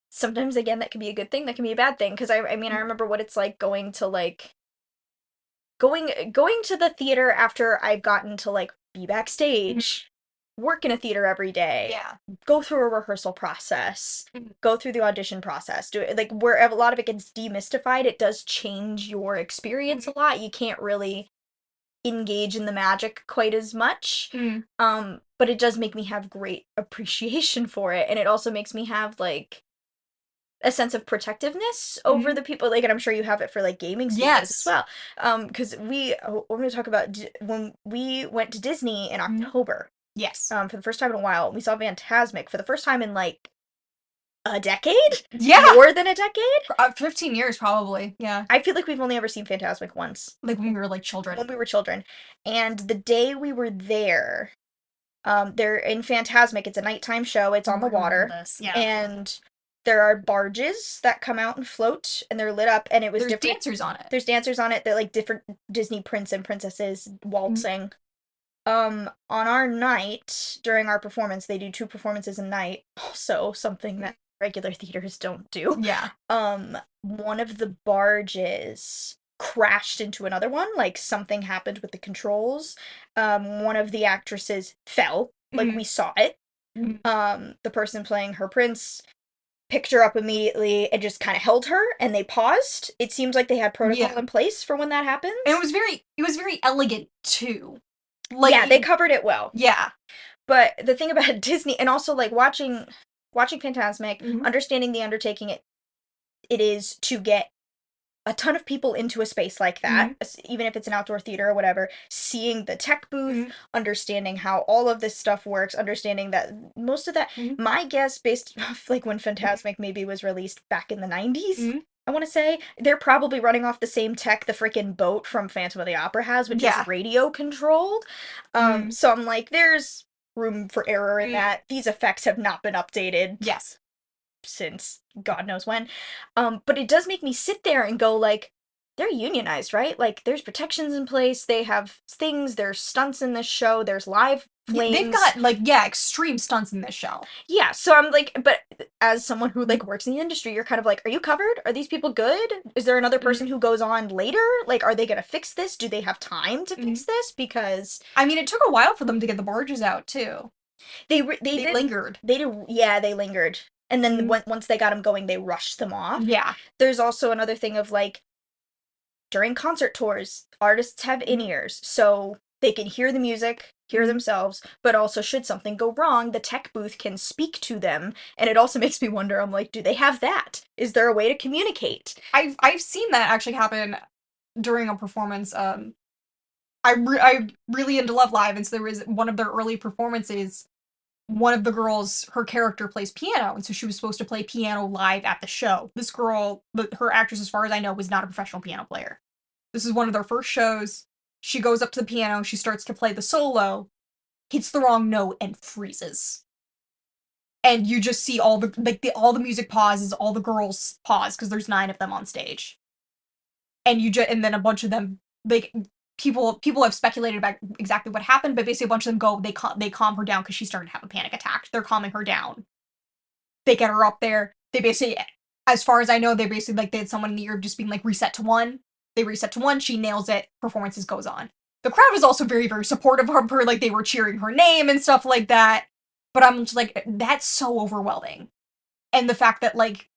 sometimes again that can be a good thing, that can be a bad thing because I mean I remember what it's like going to like going to the theater after I've gotten to like be Mhm. backstage, work in a theater every day, Yeah. go through a rehearsal process, Mhm. go through the audition process, do it like where a lot of it gets demystified, it does change your experience Mhm. a lot. You can't really engage in the magic quite as much. Mhm. But it does make me have great appreciation for it, and it also makes me have like a sense of protectiveness over Mhm. the people, like, and I'm sure you have it for like gaming studios as Yes. well. Because we're going to talk about when we went to Disney in Mhm. October, Yes. for the first time in a while. We saw Phantasmic for the first time in like a decade, Yeah. more than a decade. 15 years probably. Yeah. I feel like we've only ever seen Phantasmic once, Like when we were like children. when we were children, and the day we were there, they're in Phantasmic. It's a nighttime show. It's on Oh, the I remember water, this. Yeah. and there are barges that come out and float, and they're lit up. And it was There's different. dancers on it. There's dancers on it. They're like different Disney prince and princesses Mhm. waltzing. On our night during our performance, they do two performances a night. Also, something that regular theaters don't do. Yeah. One of the barges crashed into another one, like something happened with the controls. One of the actresses fell, like Mhm. we saw it. Mhm. The person playing her prince picked her up immediately and just kind of held her, and they paused. It seems like they had protocol Yeah. in place for when that And happens. it was very elegant too. Like Yeah, they covered it well. yeah. But the thing about Disney, and also like watching Phantasmic, Mhm. understanding the undertaking it is to get a ton of people into a space like that, Mhm. even if it's an outdoor theater or whatever, seeing the tech booth, Mhm. understanding how all of this stuff works, understanding that most of that, Mhm. my guess, based off like when Mhm. Phantasmic maybe was released back in the 90s, Mhm. I want to say, they're probably running off the same tech the freaking boat from Phantom of the Opera has, which is Yeah. radio controlled. Mhm. So I'm like, there's room for error in Mhm. that. These effects have not been updated Yes. since God knows when. But it does make me sit there and go like, they're unionized, right? Like there's protections in place, they have things, there's stunts in this show, there's live Yeah, they've flames. got like yeah, extreme stunts in this show. Yeah, so I'm like, but as someone who Mhm. like works in the industry, you're kind of like, are you covered? Are these people good? Is there another Mhm. person who goes on later? Like, are they gonna fix this? Do they have time to Mhm. fix this? Because I mean, it took a while for them to get the barges out too. they They did lingered. they did yeah, they lingered, and then Mhm. once they got them going, they rushed them off. Yeah. There's also another thing of like during concert tours, artists have in Mhm. ears, so they can hear the music, hear Mhm. themselves, but also, should something go wrong, the tech booth can speak to them. And it also makes me wonder, I'm like, do they have that? Is there a way to communicate? I've seen that actually happen during a performance. I really into Love Live, and so there was one of their early performances. One of the girls, her character plays piano, and so she was supposed to play piano live at the show. This girl, her actress, as far as I know, was not a professional piano player. This is one of their first shows. She goes up to the piano, she starts to play the solo, hits the wrong note, and freezes. And you just see all the music pauses, all the girls pause because there's 9 of them on stage, and and then a bunch of them like people have speculated about exactly what happened, but basically a bunch of them go they calm her down because she started to have a panic attack. They're calming her down. They get her up there. They basically, as far as I know, they basically like they had someone in the ear just being like reset to 1. They reset to 1. She nails it. Performances goes on. The crowd was also very very supportive of her. Like they were cheering her name and stuff like that. But I'm just like that's so overwhelming. And the fact that like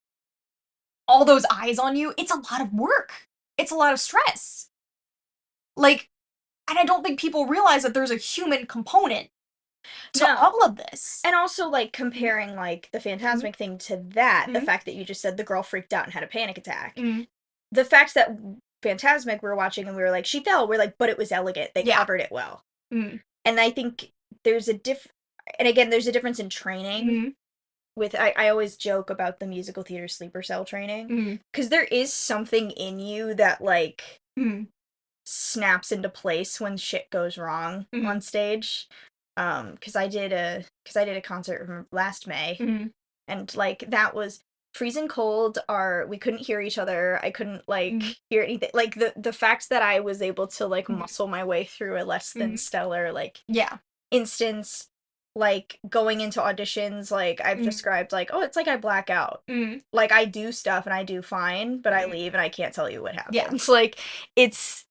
all those eyes on you, it's a lot of work. It's a lot of stress. Like, and I don't think people realize that there's a human component to No. all of this. And also, like, Mhm. comparing, like, the Mhm. Phantasmic thing to that, the Mhm. fact that you just said the girl freaked out and had a panic attack. Mhm. The fact that Phantasmic we were watching and we were like, she fell, we're like, but it was elegant. They Yeah. covered it well. Mhm. And I think there's a and again, there's a difference in training. Mhm. I always joke about the musical theater sleeper cell training, Mhm. because there is something in you that like Mhm. snaps into place when shit goes wrong Mhm. on stage. Because I did a concert from last May, Mhm. and like that was freezing cold. We couldn't hear each other. I couldn't Mhm. like hear anything. Like the fact that I was able to like Mhm. muscle my way through a less than Mhm. stellar like Yeah. instance, like going into auditions, like I've Mhm. described, like, oh, it's like I black out. Mhm. Like I do stuff and I do fine, but I Mhm. leave and I can't tell you what Yeah. happens. Like it's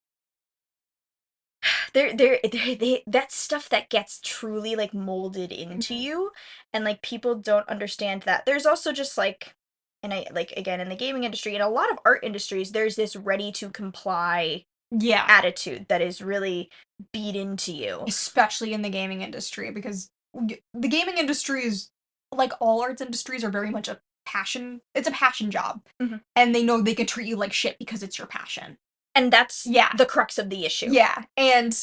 that's stuff that gets truly like molded into Mhm. you, and like people don't understand that. There's also just like, and I like again in the gaming industry and a lot of art industries, there's this ready to comply Yeah, attitude that is really beat into you. especially in the gaming industry because the gaming industry is like all arts industries are very much a passion. It's a passion job, Mhm. and they know they can treat you like shit because it's your passion. And that's Yeah, the crux of the issue. yeah, and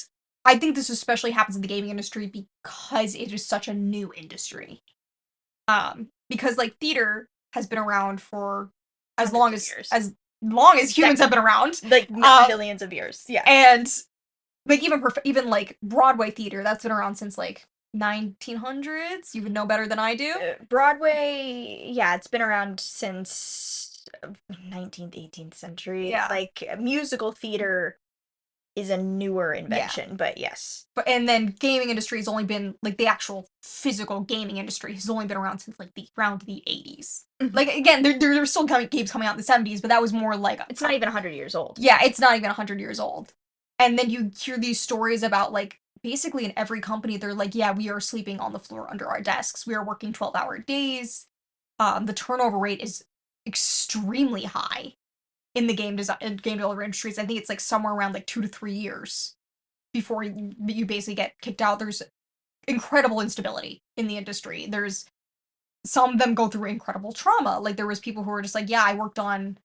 I think this especially happens in the gaming industry because it is such a new industry. Because like theater has been around for as Hundreds long of as years. as long as humans have been around. Like Um, billions of years. Yeah. and like even like Broadway theater that's been around since like 1900s. You would know better than I do. Broadway, yeah, it's been around since 19th, 18th century. Yeah, Like musical theater is a newer yeah. invention, but yes. But and then gaming industry has only been like the actual physical gaming industry has only been around since like the around the 80s. Mhm. Like again, there's still games coming out in the 70s, but that was more like It's not even 100 years old. yeah, it's not even 100 years old. And then you hear these stories about like basically in every company they're like, yeah, we are sleeping on the floor under our desks. We are working 12-hour days. The turnover rate is extremely high in the game developer industries. I think it's like somewhere around like 2 to 3 years before you basically get kicked out. There's incredible instability in the industry. There's some of them go through incredible trauma. Like there was people who were just like, yeah, I worked on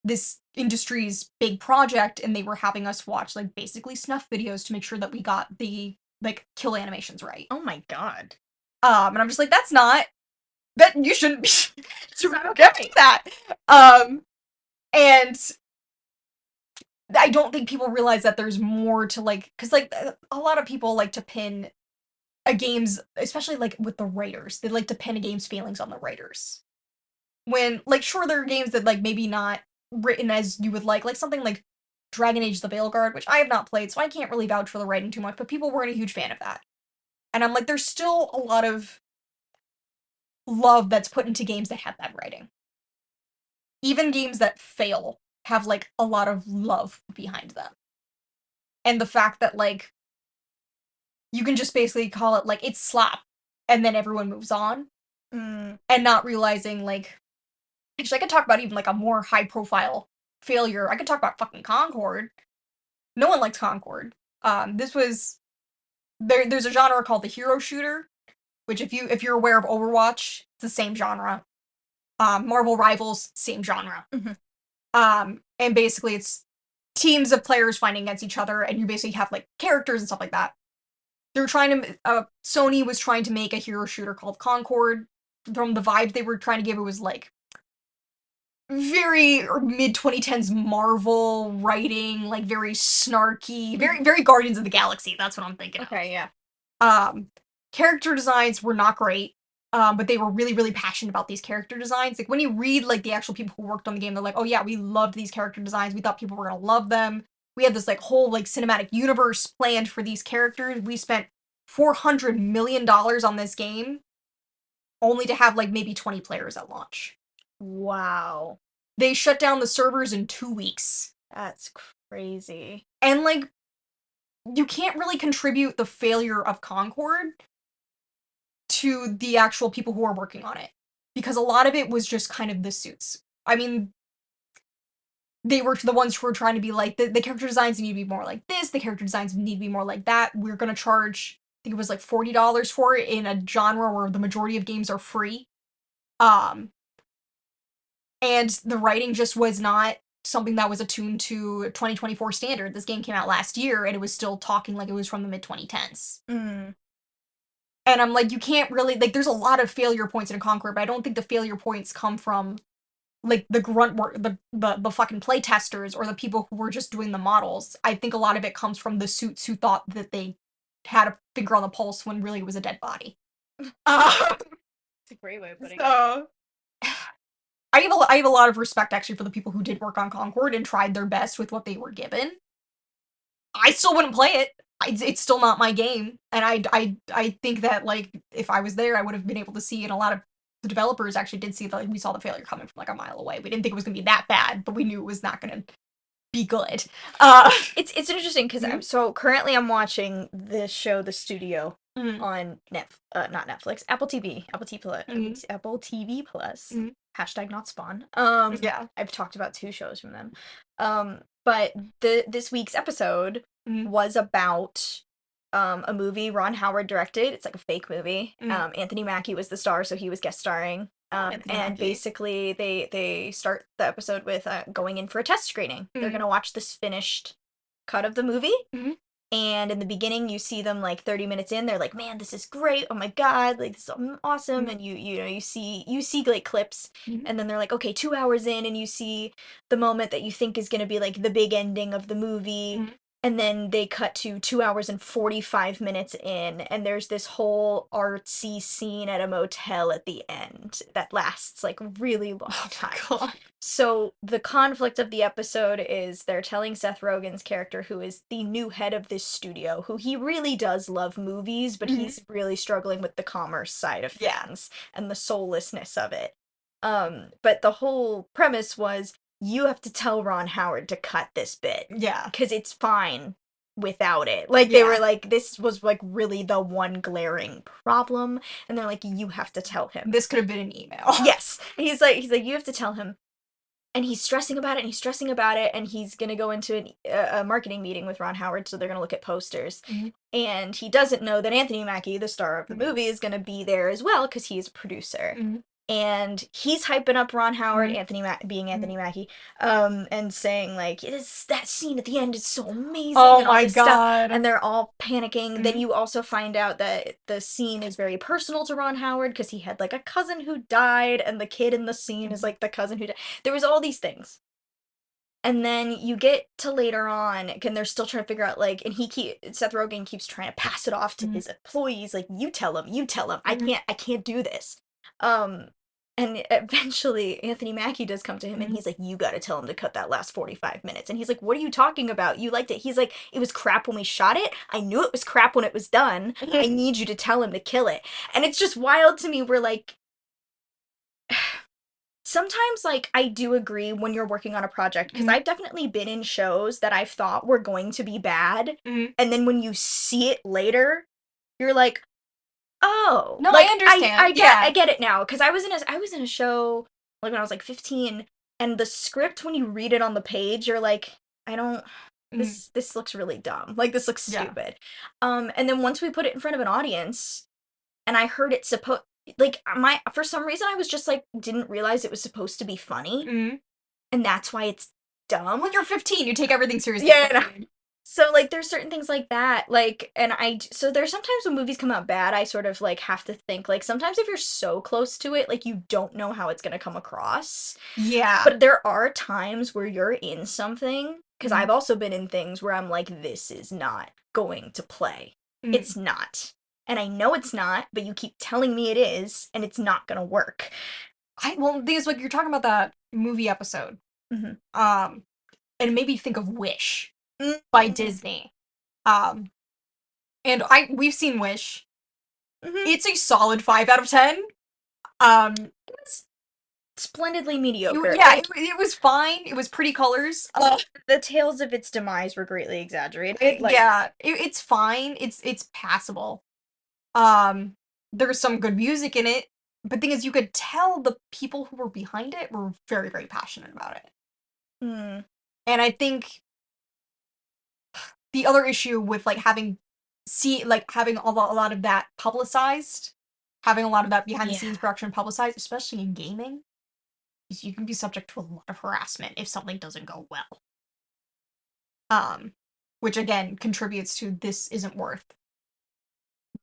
this industry's big project and they were having us watch like basically snuff videos to make sure that we got the like kill animations right. Oh my god. And I'm just like, that's not that you shouldn't be you're not okay doing that. Um and I don't think people realize that there's more to like because like a lot of people like to pin a game's especially like with the writers, they like to pin a game's feelings on the writers. When like sure there are games that like maybe not written as you would like something like Dragon Age the Veilguard, which I have not played, so I can't really vouch for the writing too much, but people weren't a huge fan of that. And I'm like, there's still a lot of love that's put into games that have that writing. Even games that fail have like a lot of love behind them. And the fact that like you can just basically call it like it's slap and then everyone moves on Mm. and not realizing like actually I could talk about even like a more high profile failure. I could talk about fucking Concord. No one likes Concord. This was there's a genre called the hero shooter, which if you're aware of Overwatch, it's the same genre. Marvel Rivals, same genre. Mhm. And basically it's teams of players fighting against each other, and you basically have like characters and stuff like that. They're trying to Sony was trying to make a hero shooter called Concord. From the vibe they were trying to give, it was like very mid 2010s Marvel writing, like very snarky, very Guardians of the Galaxy. That's what I'm thinking of. Okay, yeah. Um, Character designs were not great, but they were really passionate about these character designs. Like when you read like the actual people who worked on the game, they're like, oh yeah, we loved these character designs. We thought people were gonna love them. We had this like whole like cinematic universe planned for these characters. We spent $400 million on this game, only to have like maybe 20 players at launch. Wow. They shut down the servers in 2 weeks. That's crazy. And like you can't really contribute the failure of Concord to the actual people who are working on it because a lot of it was just kind of the suits. I mean, they were the ones who were trying to be like the character designs need to be more like this, the character designs need to be more like that. We're going to charge I think it was like $40 for it in a genre where the majority of games are free. Um and the writing just was not something that was attuned to 2024 standard. This game came out last year and it was still talking like it was from the mid 2010s. Mm. And I'm like, you can't really like. There's a lot of failure points in Conquer, but I don't think the failure points come from like the grunt work, the fucking play testers or the people who were just doing the models. I think a lot of it comes from the suits who thought that they had a finger on the pulse when really it was a dead body. Uh, It's a great way of putting it. so I have a lot of respect actually for the people who did work on Concord and tried their best with what they were given. I still wouldn't play it. It's still not my game, and I think that like if I was there, I would have been able to see. And a lot of the developers actually did see that like, we saw the failure coming from like a mile away. We didn't think it was gonna be that bad, but we knew it was not gonna be good. Uh, It's interesting because mhm, currently I'm watching this show, The Studio, mhm, on not Netflix, Apple TV, mhm, Apple TV Plus. mhm, Hashtag not Spawn. yeah. I've talked about two shows from them. But this week's episode Mhm, was about a movie Ron Howard directed. It's like a fake movie. mhm. Anthony Mackie was the star, so he was guest starring. Oh, Anthony And Mackie. basically they start the episode with going in for a test screening. They're Mhm, gonna watch this finished cut of the movie, mhm, and in the beginning you see them like 30 minutes in, they're like, man, this is great, oh my god, like this is awesome. mhm, And you see like clips, mhm, and then they're like, okay, 2 hours in, and you see the moment that you think is going to be like the big ending of the movie, mhm. and then they cut to 2 hours and 45 minutes in, and there's this whole artsy scene at a motel at the end that lasts like a really long Oh my time. god. So the conflict of the episode is they're telling Seth Rogen's character, who is the new head of this studio, who he really does love movies, but Mhm, he's really struggling with the commerce side of yeah, things and the soullessness of it. But the whole premise was you have to tell Ron Howard to cut this bit yeah, because it's fine without it. Like they were yeah. like, this was like really the one glaring problem, and they're like, you have to tell him. This could have been an email. Yes, he's like, you have to tell him, and he's stressing about it and he's stressing about it, and he's gonna go into a marketing meeting with Ron Howard, so they're gonna look at posters. Mhm, And he doesn't know that Anthony Mackie, the star of the mhm, movie, is gonna be there as well because he's a producer. mhm, And he's hyping up Ron Howard, mhm, Being mhm. Anthony Mackie, and saying like, "This that scene at the end is so amazing," Oh and all my this stuff. god. And they're all panicking. Then Mhm, you also find out that the scene is very personal to Ron Howard because he had like a cousin who died, and the kid in the scene is mhm, like the cousin who died. There was all these things, and then you get to later on, and they're still trying to figure out like, and Seth Rogen keeps trying to pass it off to mhm, his employees, like, you tell him, mhm, I can't do this. Um, and eventually Anthony Mackie does come to him, and mhm. he's like, you gotta tell him to cut that last 45 minutes. And he's like, what are you talking about? You liked it. He's like, it was crap when we shot it. I knew it was crap when it was done. I need you to tell him to kill it. And it's just wild to me. We're like, sometimes like I do agree when you're working on a project, because Mhm, I've definitely been in shows that I've thought were going to be bad, mhm. and then when you see it later, you're like, oh, No, I like understand. I Yeah. get it now, because I was in a show like when I was like 15, and the script, when you read it on the page, you're like, I don't, Mhm, this looks really dumb, like this looks yeah. stupid. And then once we put it in front of an audience and I heard it supposed, like, my for some reason I was just like, didn't realize it was supposed to be funny, Mhm. and that's why it's dumb. Well, you're 15, you take everything seriously at Yeah, no. 15. So like there's certain things like that, like, so there's sometimes when movies come out bad, I sort of like have to think like sometimes if you're so close to it, like you don't know how it's going to come across. Yeah. But there are times where you're in something, because Mhm, I've also been in things where I'm like, this is not going to play. mhm. It's not. And I know it's not, but you keep telling me it is, and it's not gonna work. Well, the thing is, like, you're talking about that movie episode, Mm-hmm. um, and it made me think of Wish by Mm-hmm. Disney. And we've seen Wish. Mm-hmm. It's a solid 5 out of 10. Um, It's splendidly mediocre. yeah, Like, it was fine. It was pretty colors. the tales of its demise were greatly exaggerated. Like, Yeah, it's fine. It's passable. Um, there's some good music in it, but thing is, you could tell the people who were behind it were very, very passionate about it. hmm, And I think the other issue with like having a lot of that publicized, having a lot of that behind the yeah, scenes production publicized, especially in gaming, is you can be subject to a lot of harassment if something doesn't go well. Um, which again contributes to this isn't worth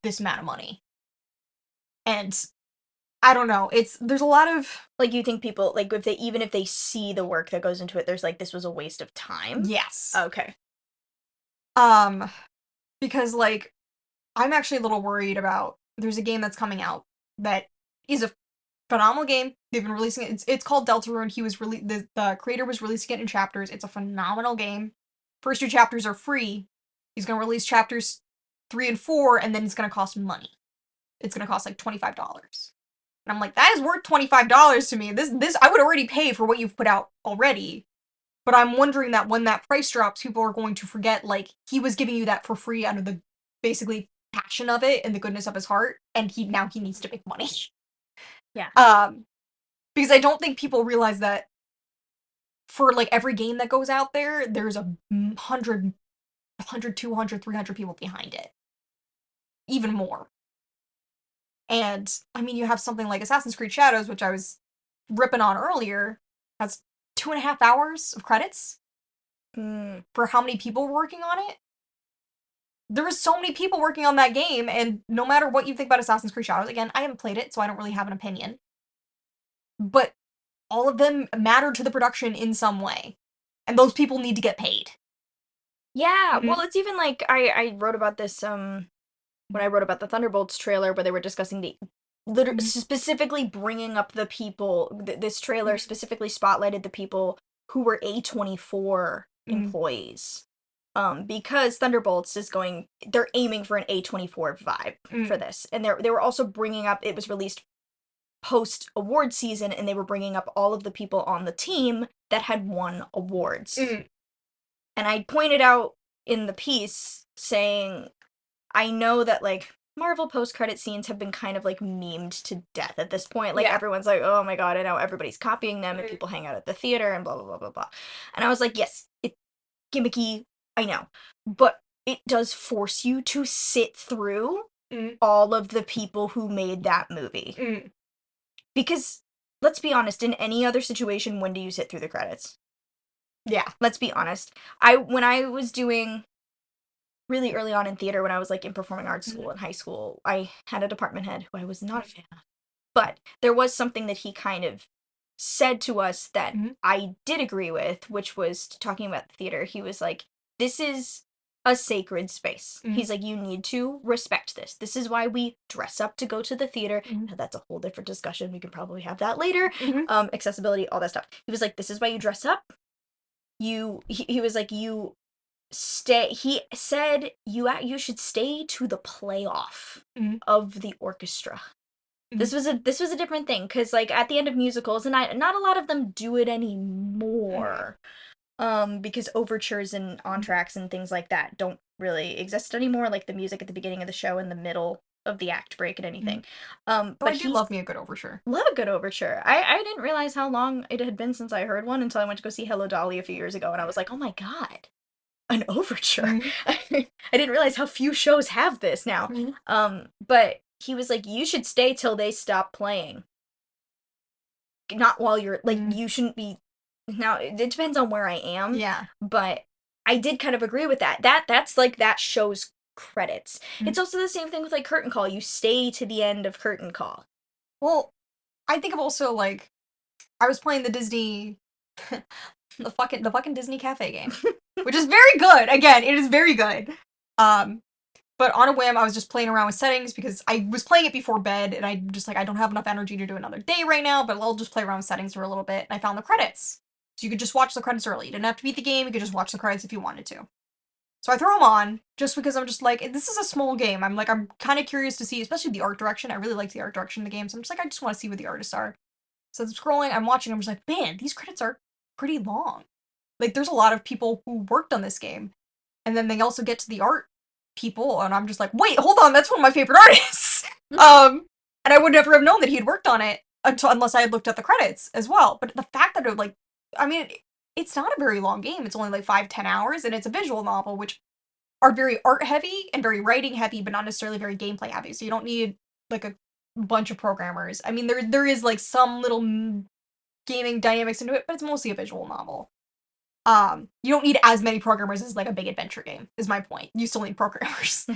this amount of money. And I don't know. There's a lot of like you think people like if they even if they see the work that goes into it, there's like this was a waste of time. yes. Okay. Um, because like I'm actually a little worried about there's a game that's coming out that is a phenomenal game. They've been releasing it. It's called Deltarune. The creator was releasing it in chapters. It's a phenomenal game. First two chapters are free. He's gonna release chapters 3 and 4, and then it's gonna cost money. It's gonna cost like $25. And I'm like, that is worth $25 to me. This I would already pay for what you've put out already. But I'm wondering that when that price drops, people are going to forget, like, he was giving you that for free out of the basically passion of it and the goodness of his heart, and he needs to make money. Yeah. Um, because I don't think people realize that for like every game that goes out there, there's a 100, 200, 300 people behind it. Even more. And I mean, you have something like Assassin's Creed Shadows, which I was ripping on earlier, has 2.5 hours of credits for how many people were working on it. There was so many people working on that game, and no matter what you think about Assassin's Creed Shadows, again, I haven't played it, so I don't really have an opinion. But all of them matter to the production in some way. And those people need to get paid. Yeah, Mhm. well, it's even like I wrote about this when I wrote about the Thunderbolts trailer where they were discussing the Mhm. specifically bringing up the people this trailer Mhm. specifically spotlighted the people who were A24 Mhm. employees. Because Thunderbolts is going they're aiming for an A24 vibe for Mhm. this. And they were also bringing up it was released post award season and they were bringing up all of the people on the team that had won awards. Mhm. And I pointed out in the piece saying I know that like Marvel post-credit scenes have been kind of like memed to death at this point. Like Yeah. everyone's like, "Oh my god, I know everybody's copying them and Mhm. people hang out at the theater and blah blah blah blah blah." And I was like, "Yes, it's gimmicky, I know. But it does force you to sit through Mhm. all of the people who made that movie." Mhm. Because let's be honest, in any other situation, when do you sit through the credits? Yeah. Let's be honest. I when I was doing really early on in theater when I was like in performing arts Mhm. school in high school, I had a department head who I was not a Mhm. fan of. But there was something that he kind of said to us that Mhm. I did agree with, which was talking about the theater. He was like, "This is a sacred space." Mhm. He's like, "You need to respect this. This is why we dress up to go to the theater." Mhm. Now, that's a whole different discussion. We can probably have that later. Mhm. Accessibility, all that stuff. He was like, "This is why you dress up. He was like, you stay he said you should stay to the playoff Mhm. of the orchestra." Mhm. This was a different thing cuz like at the end of musicals and not a lot of them do it Mhm. anymore. Because overtures and Mhm. entr'actes and things like that don't really exist anymore, like the music at the beginning of the show and the middle of the act break and anything. Mhm. Though I But do he love me a good overture. love a good overture. I didn't realize how long it had been since I heard one until I went to go see Hello Dolly a few years ago and I was like, "Oh my god. An overture." Mhm. I didn't realize how few shows have this now. Mhm. But he was like, "You should stay till they stop playing. Not while you're like Mhm. you shouldn't be." Now it depends on where I am, Yeah. but I did kind of agree with that. That's like that show's credits. Mhm. It's also the same thing with like curtain call. You stay to the end of curtain call. Well, I think of also like I was playing the Disney the fucking Disney Cafe game, which is very good. Again, it is very good. Um, but on a whim, I was just playing around with settings because I was playing it before bed, and I just like I don't have enough energy to do another day right now. But I'll just play around with settings for a little bit, and I found the credits, so you could just watch the credits early. You didn't have to beat the game; you could just watch the credits if you wanted to. So I throw them on just because I'm just like this is a small game. I'm kind of curious to see, especially the art direction. I really liked the art direction of the game, so I'm just like I just want to see what the artists are. So I'm scrolling, I'm watching, I'm just like, man, these credits are pretty long. Like, there's a lot of people who worked on this game, and then they also get to the art people, and I'm just like, wait, hold on, that's one of my favorite artists. And I would never have known that he had worked on it unless I had looked at the credits as well. But the fact that I mean, it's not a very long game. It's only like 5-10 hours, and it's a visual novel, which are very art heavy and very writing heavy, but not necessarily very gameplay heavy. So you don't need like a bunch of programmers. I mean, there is like some little gaming dynamics into it, but it's mostly a visual novel. You don't need as many programmers as like a big adventure game, is my point. You still need programmers.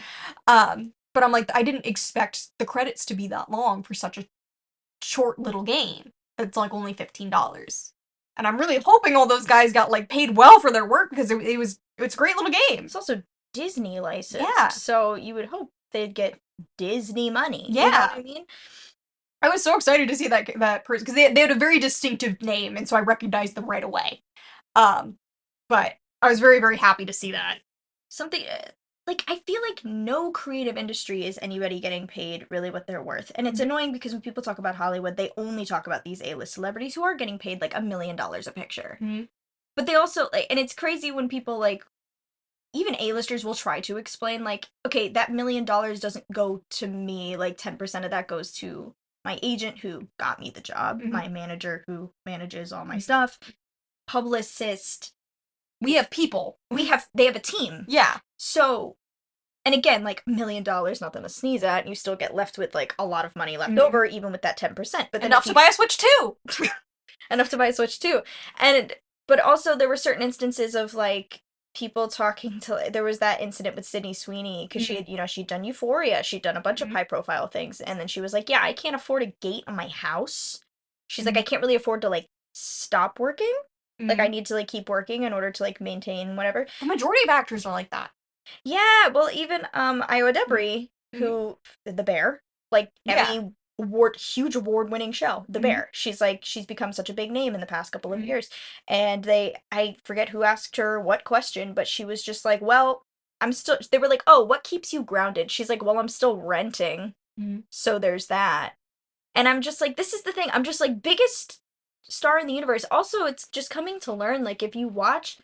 But I'm like, I didn't expect the credits to be that long for such a short little game. It's like only $15. And I'm really hoping all those guys got like paid well for their work because it's a great little game. It's also Disney licensed, Yeah. so you would hope they'd get Disney money. You know what Yeah. I mean? I was so excited to see that person because they had a very distinctive name, and so I recognized them right away. Um, but I was very, very happy to see that. Something like I feel like no creative industry is anybody getting paid really what they're worth. And it's Mhm. annoying because when people talk about Hollywood, they only talk about these A-list celebrities who are getting paid like $1 million a picture. Mhm. But they also like, and it's crazy when people like even A-listers will try to explain like, okay, that $1 million doesn't go to me, like 10% of that goes to my agent who got me the job, Mhm. my manager who manages all my Mhm. stuff, publicist. We have people. They have a team. Yeah. So, and again, like $1 million, nothing to sneeze at, and you still get left with like a lot of money left over, even with that 10%. But then enough to buy a Switch too. enough to buy a Switch too. And but also there were certain instances of like people talking to there was that incident with Sydney Sweeney because she had she'd done Euphoria, she'd done a bunch of high profile things, and then she was like, yeah, I can't afford a gate on my house. She's like, I can't really afford to like stop working. Like I need to like keep working in order to like maintain whatever. The majority of actors are like that. Yeah, well even Iowa Debris, who the bear, like Emmy huge award winning show, The Bear. She's become such a big name in the past couple of years. And I forget who asked her what question, but she was just like, well, they were like, oh, what keeps you grounded? She's like, well, I'm still renting. So there's that. And I'm just like, this is the thing. I'm just like, biggest star in the universe. Also, it's just coming to learn, like, if you watch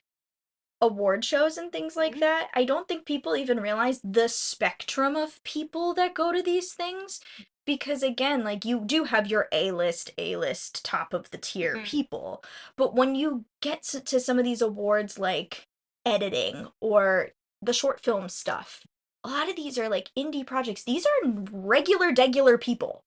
award shows and things like that, I don't think people even realize the spectrum of people that go to these things. Because again, like you do have your A-list, top of the tier people. But when you get to some of these awards like editing or the short film stuff, a lot of these are like indie projects. These are regular people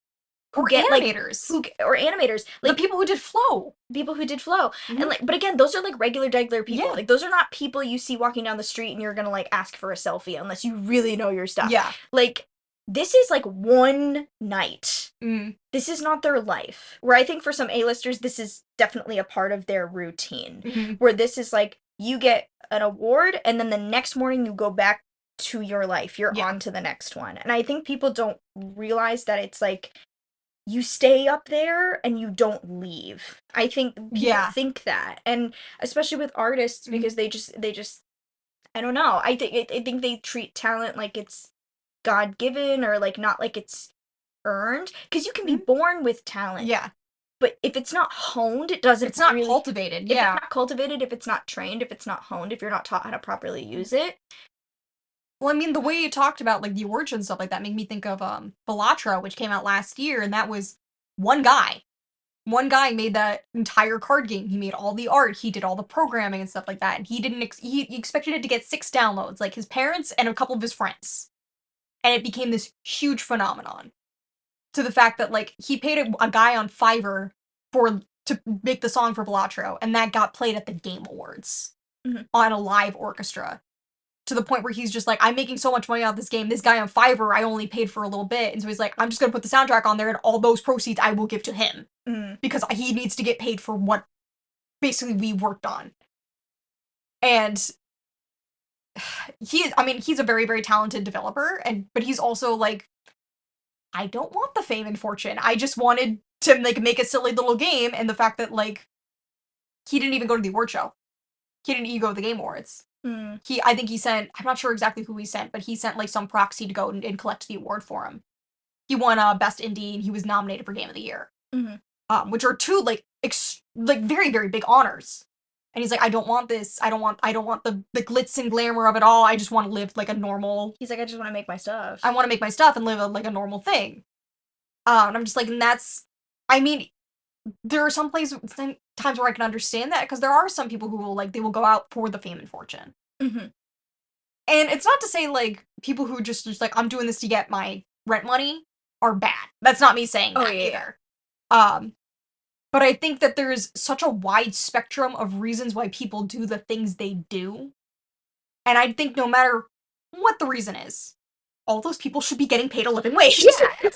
who Or get animators. or animators, like the people who did Flow. People who did Flow. And like, but again, those are like regular people. Yeah. Like those are not people you see walking down the street and you're gonna like ask for a selfie unless you really know your stuff. Yeah. Like this is like one night. This is not their life. Where I think for some A-listers, this is definitely a part of their routine. Where this is like you get an award and then the next morning you go back to your life. You're on to the next one. And I think people don't realize that it's like you stay up there and you don't leave. I think people think that, and especially with artists because they just I don't know. I think they treat talent like it's God-given or like not like it's earned because you can be born with talent. Yeah. But if it's not honed, it doesn't It's not really cultivated. If it's not cultivated, if it's not trained, if it's not honed, if you're not taught how to properly use it. Well, I mean, the way you talked about like the awards and stuff like that made me think of Bellatra, which came out last year, and that was one guy. One guy made that entire card game. He made all the art. He did all the programming and stuff like that. And he didn't. He expected it to get 6 downloads, like his parents and a couple of his friends, and it became this huge phenomenon. To the fact that like he paid a guy on Fiverr to make the song for Bellatra, and that got played at the Game Awards on a live orchestra. To the point where he's just like, I'm making so much money out of this game. This guy on Fiverr, I only paid for a little bit. And so he's like, I'm just going to put the soundtrack on there and all those proceeds I will give to him. Because he needs to get paid for what basically we worked on. And he's a very, very talented developer. But he's also like, I don't want the fame and fortune. I just wanted to like make a silly little game. And the fact that like, he didn't even go to the award show. He didn't even go to the Game Awards. I think he sent, I'm not sure exactly who he sent, but he sent like some proxy to go and collect the award for him. He won Best Indie and he was nominated for Game of the Year. Which are two like very, very big honors. And he's like, I don't want this. I don't want the glitz and glamour of it all. I just want to live like a normal. He's like, I just want to make my stuff. I want to make my stuff and live like a normal thing. And I'm just like, and that's, I mean, there are some times where I can understand that because there are some people who will like they will go out for the fame and fortune. And it's not to say like people who just like I'm doing this to get my rent money are bad. That's not me saying that either. But I think that there's such a wide spectrum of reasons why people do the things they do. And I think no matter what the reason is, all those people should be getting paid a living wage. Yeah.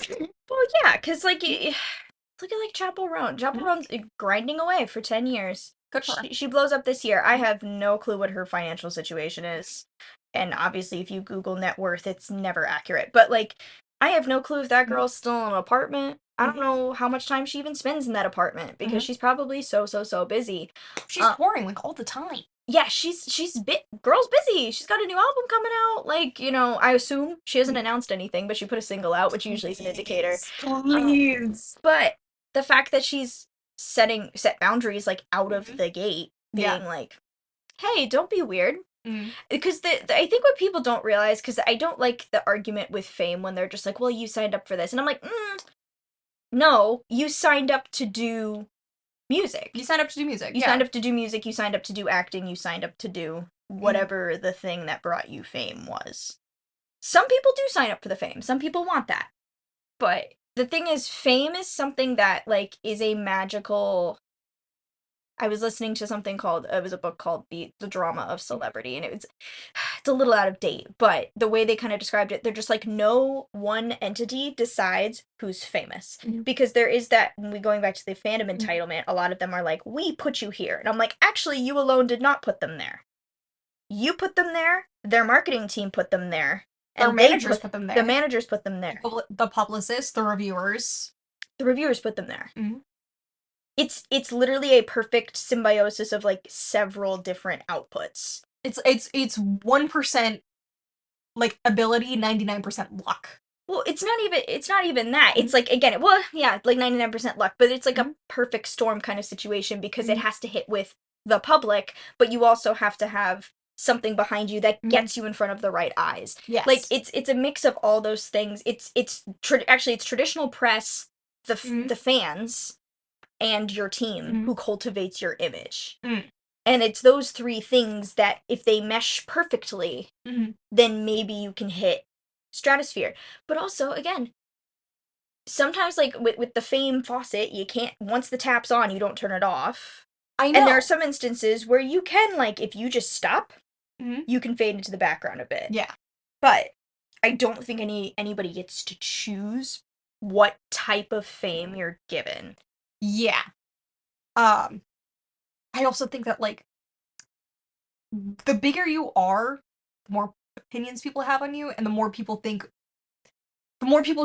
Well, yeah, because like look at like Chapel Roan. Chapel Roan's grinding away for 10 years. Good for her. She blows up this year. I have no clue what her financial situation is. And obviously, if you Google net worth, it's never accurate. But like, I have no clue if that girl's still in an apartment. I don't know how much time she even spends in that apartment because she's probably so busy. She's touring like all the time. Yeah, girl's busy. She's got a new album coming out. Like, I assume she hasn't announced anything, but she put a single out, which usually is an indicator. Please. But the fact that she's set boundaries like out of the gate Yeah. being like, hey, don't be weird. Mm. Because I think what people don't realize, because I don't like the argument with fame when they're just like, well, you signed up for this. And I'm like, no, you signed up to do music. You signed up to do music. You Yeah. signed up to do music, you signed up to do acting, you signed up to do whatever the thing that brought you fame was. Some people do sign up for the fame. Some people want that. But the thing is, fame is something that, like, is a magical. I was listening to something called, it was a book called The Drama of Celebrity, and it's a little out of date, but the way they kind of described it, they're just like, no one entity decides who's famous. Because there is that, when we going back to the fandom entitlement, a lot of them are like, we put you here. And I'm like, actually, you alone did not put them there. You put them there, their marketing team put them there, and Their managers put them there. The managers put them there. The publicists, the reviewers. The reviewers put them there. It's literally a perfect symbiosis of, like, several different outputs. It's 1% like ability, 99% luck. Well, it's not even that. It's like, again, well, yeah, like 99% luck, but it's like a perfect storm kind of situation, because it has to hit with the public, but you also have to have something behind you that gets you in front of the right eyes. Yes. Like, it's a mix of all those things. Actually, it's traditional press, the fans, and your team who cultivates your image. And it's those three things that, if they mesh perfectly, then maybe you can hit stratosphere. But also, again, sometimes, like, with the fame faucet, you can't, once the tap's on, you don't turn it off. I know. And there are some instances where you can, like, if you just stop, you can fade into the background a bit. Yeah. But I don't think anybody gets to choose what type of fame you're given. Yeah. I also think that, like, the bigger you are, the more opinions people have on you, and the more people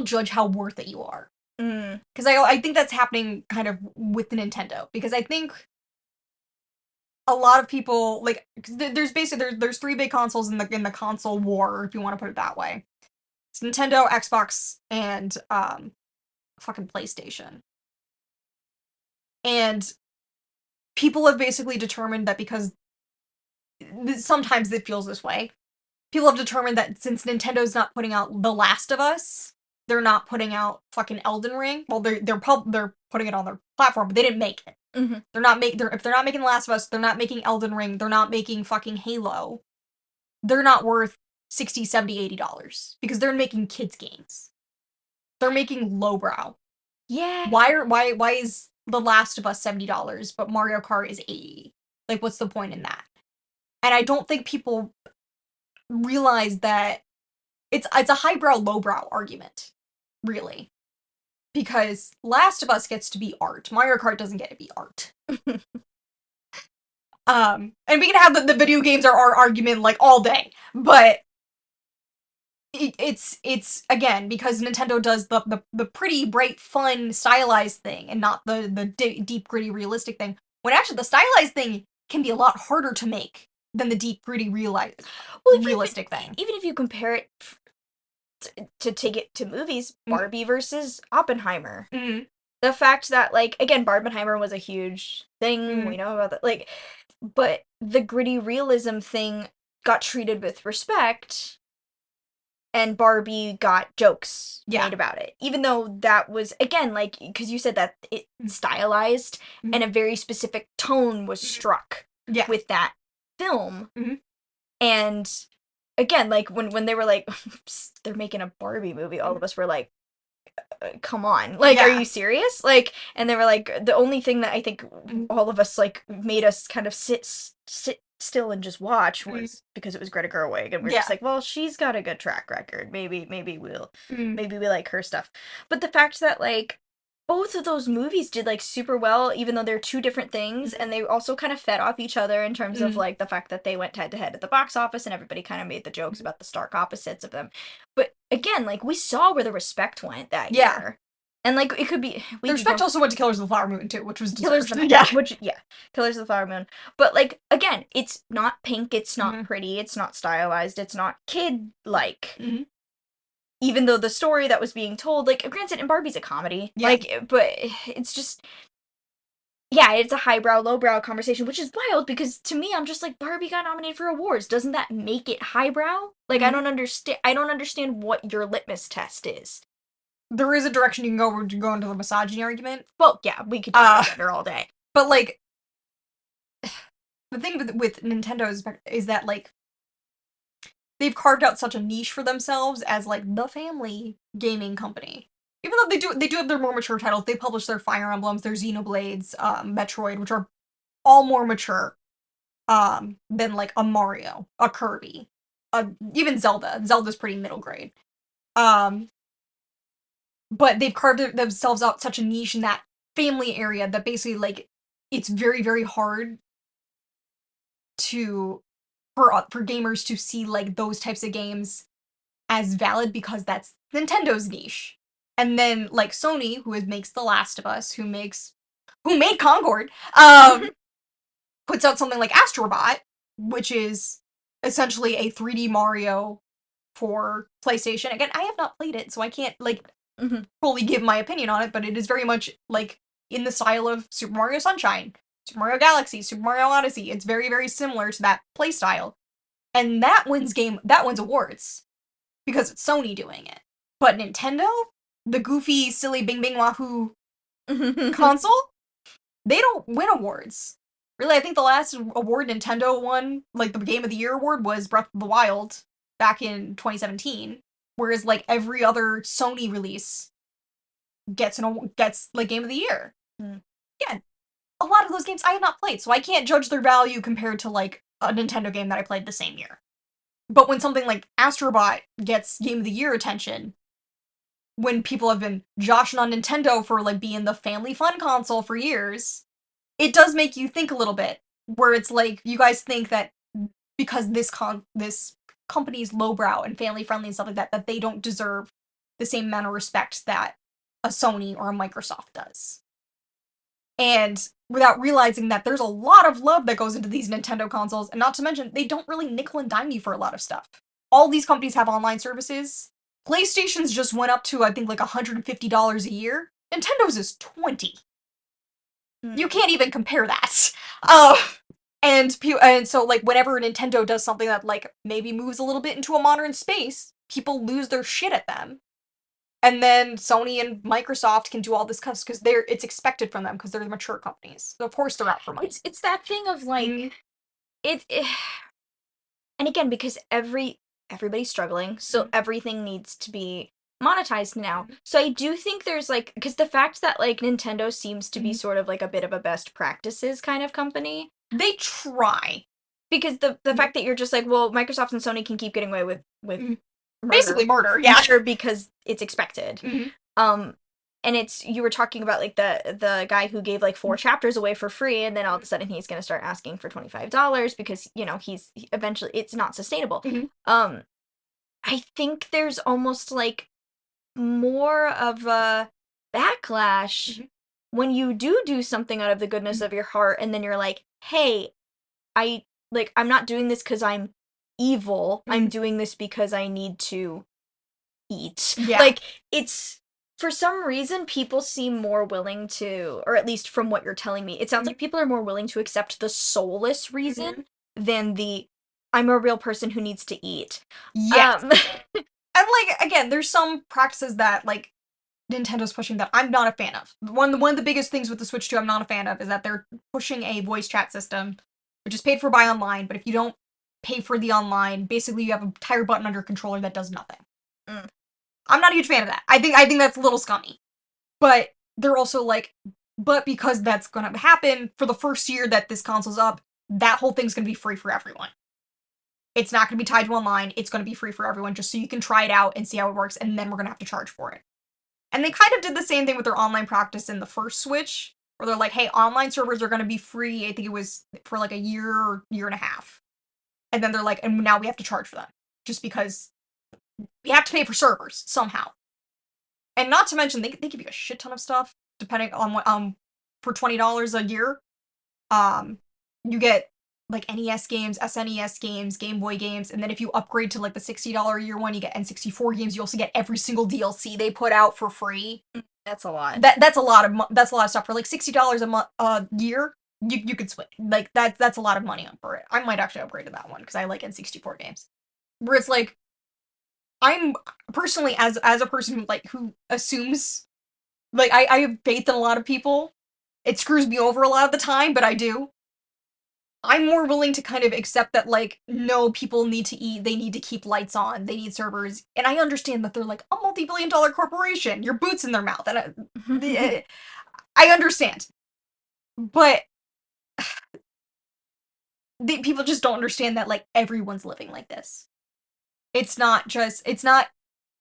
judge how worth it you are. Because I think that's happening kind of with the Nintendo, because I think a lot of people, like, there's basically there's three big consoles in the console war, if you want to put it that way. It's Nintendo, Xbox, and fucking PlayStation. And people have basically determined that, because sometimes it feels this way, people have determined that since Nintendo's not putting out The Last of Us, they're not putting out fucking Elden Ring. Well, they're putting it on their platform, but they didn't make it. If they're not making The Last of Us, they're not making Elden Ring, they're not making fucking Halo. They're not worth $60, $70, $80, because they're making kids games. They're making lowbrow. Yeah. Why is The Last of Us $70, but Mario Kart is $80? Like, what's the point in that? And I don't think people realize that it's a highbrow, lowbrow argument, really. Because Last of Us gets to be art. Mario Kart doesn't get to be art. And we can have the video games are our argument, like, all day. But it's again, because Nintendo does the pretty, bright, fun, stylized thing, and not the deep, gritty, realistic thing. When actually the stylized thing can be a lot harder to make than the deep, gritty, realistic thing. Even if you compare it to take it to movies, Barbie versus Oppenheimer. The fact that, like, again, Barbenheimer was a huge thing, we know about that, like, but the gritty realism thing got treated with respect, and Barbie got jokes made about it. Even though that was, again, like, because you said that it stylized, and a very specific tone was struck with that film. And again, like, when they were like, they're making a Barbie movie, all of us were like, come on, like, are you serious? Like, and they were like, the only thing that I think all of us, like, made us kind of sit still and just watch was because it was Greta Gerwig, and we're just like, well, she's got a good track record, maybe we like her stuff. But the fact that, like, both of those movies did, like, super well, even though they're two different things, and they also kind of fed off each other in terms of, like, the fact that they went head to head at the box office, and everybody kind of made the jokes about the stark opposites of them. But again, like, we saw where the respect went that year. And, like, it could be... The respect also went to Killers of the Flower Moon, too, which was Killers deserved. Killers of the Flower Moon. But, like, again, it's not pink, it's not pretty, it's not stylized, it's not kid-like. Even though the story that was being told, like, granted, and Barbie's a comedy, like, but it's just, yeah, it's a highbrow, lowbrow conversation, which is wild because to me, I'm just like Barbie got nominated for awards. Doesn't that make it highbrow? Like I Mhm. don't understand. I don't understand what your litmus test is. There is a direction you can go where you go into the misogyny argument. Well, yeah, we could talk Uh, about gender all day. but like the thing with Nintendo is that like they've carved out such a niche for themselves as like the family gaming company. Even though they do have their more mature titles, they publish their Fire Emblems, their Xenoblades, Metroid, which are all more mature than like a Mario, a Kirby, even Zelda. Zelda's pretty middle grade. Um, but they've carved themselves out such a niche in that family area that basically like it's very very hard to for gamers to see like those types of games as valid because that's Nintendo's niche. And then like Sony, makes The Last of Us, who made Concord, puts out something like Astrobot, which is essentially a 3D Mario for PlayStation. Again, I have not played it, so I can't like Mhm. fully give my opinion on it, but it is very much like in the style of Super Mario Sunshine, Super Mario Galaxy, Super Mario Odyssey. It's very, very similar to that playstyle. And that wins awards because it's Sony doing it. But Nintendo, the goofy, silly Bing Bing Wahoo console, they don't win awards. Really, I think the last award Nintendo won, like the Game of the Year award, was Breath of the Wild back in 2017. Whereas like every other Sony release gets like Game of the Year. Mm. Yeah, a lot of those games I have not played, so I can't judge their value compared to like a Nintendo game that I played the same year. But when something like Astrobot gets Game of the Year attention, when people have been joshing on Nintendo for like being the family fun console for years, it does make you think a little bit. Where it's like you guys think that because this company's lowbrow and family friendly and stuff like that, that they don't deserve the same amount of respect that a Sony or a Microsoft does. And without realizing that there's a lot of love that goes into these Nintendo consoles, and not to mention, they don't really nickel and dime you for a lot of stuff. All these companies have online services. PlayStation's just went up to, I think, like $150 a year. Nintendo's is 20. You can't even compare that. Uh, and so like whenever Nintendo does something that like maybe moves a little bit into a modern space, people lose their shit at them. And then Sony and Microsoft can do all this stuff because it's expected from them because they're the mature companies. So of course they're out for money. It's that thing of like Mhm. it and again because everybody's struggling, so Mhm. everything needs to be monetized now. Mhm. So I do think there's like because the fact that like Nintendo seems to be Mhm. sort of like a bit of a best practices kind of company They try. because the Mhm. fact that you're just like, well, Microsoft and Sony can keep getting away with Mhm. murder, Basically murder, yeah. murder because it's expected. Mhm. Um, and it's you were talking about like the guy who gave like four Mhm. chapters away for free, and then all of a sudden he's gonna start asking for $25 because eventually it's not sustainable. Mhm. Um, I think there's almost like more of a backlash Mhm. when you do something out of the goodness Mhm. of your heart, and then you're like, hey, I'm not doing this because I'm evil. I'm Mhm. doing this because I need to eat. Yeah. Like it's for some reason people seem more willing to, or at least from what you're telling me, it sounds Mhm. like people are more willing to accept the soulless Mhm. reason than the I'm a real person who needs to eat. Yes. Um And like again, there's some practices that like Nintendo's pushing that I'm not a fan of. One of the biggest things with the Switch 2 I'm not a fan of is that they're pushing a voice chat system, which is paid for by online, but if you don't pay for the online, basically you have a tire button under your controller that does nothing. mm, I'm not a huge fan of that. I think that's a little scummy. But they're also like, but because that's gonna happen for the first year that this console's up, that whole thing's gonna be free for everyone. It's not gonna be tied to online, it's gonna be free for everyone just so you can try it out and see how it works, and then we're gonna have to charge for it. And they kind of did the same thing with their online practice in the first Switch, where they're like, hey, online servers are going to be free. I think it was for like a year or year and a half. And then they're like, and now we have to charge for them just because we have to pay for servers somehow. And not to mention, they give you a shit ton of stuff depending on what, for $20 a year. Um, you get like NES games, SNES games, Game Boy games, and then if you upgrade to like the $60 a year one, you get N64 games. You also get every single DLC they put out for free. That's a lot. That's a lot of that's a lot of stuff for like $60 a month a year. You could switch like that's a lot of money for it. I might actually upgrade to that one because I like N64 games. Where it's like I'm personally as a person who like who assumes like I have faith in a lot of people. It screws me over a lot of the time, but I do. I'm more willing to kind of accept that, like, no, people need to eat, they need to keep lights on, they need servers, and I understand that they're like a multi-billion-dollar corporation, your boots in their mouth, and I understand, but people just don't understand that, like, everyone's living like this. It's not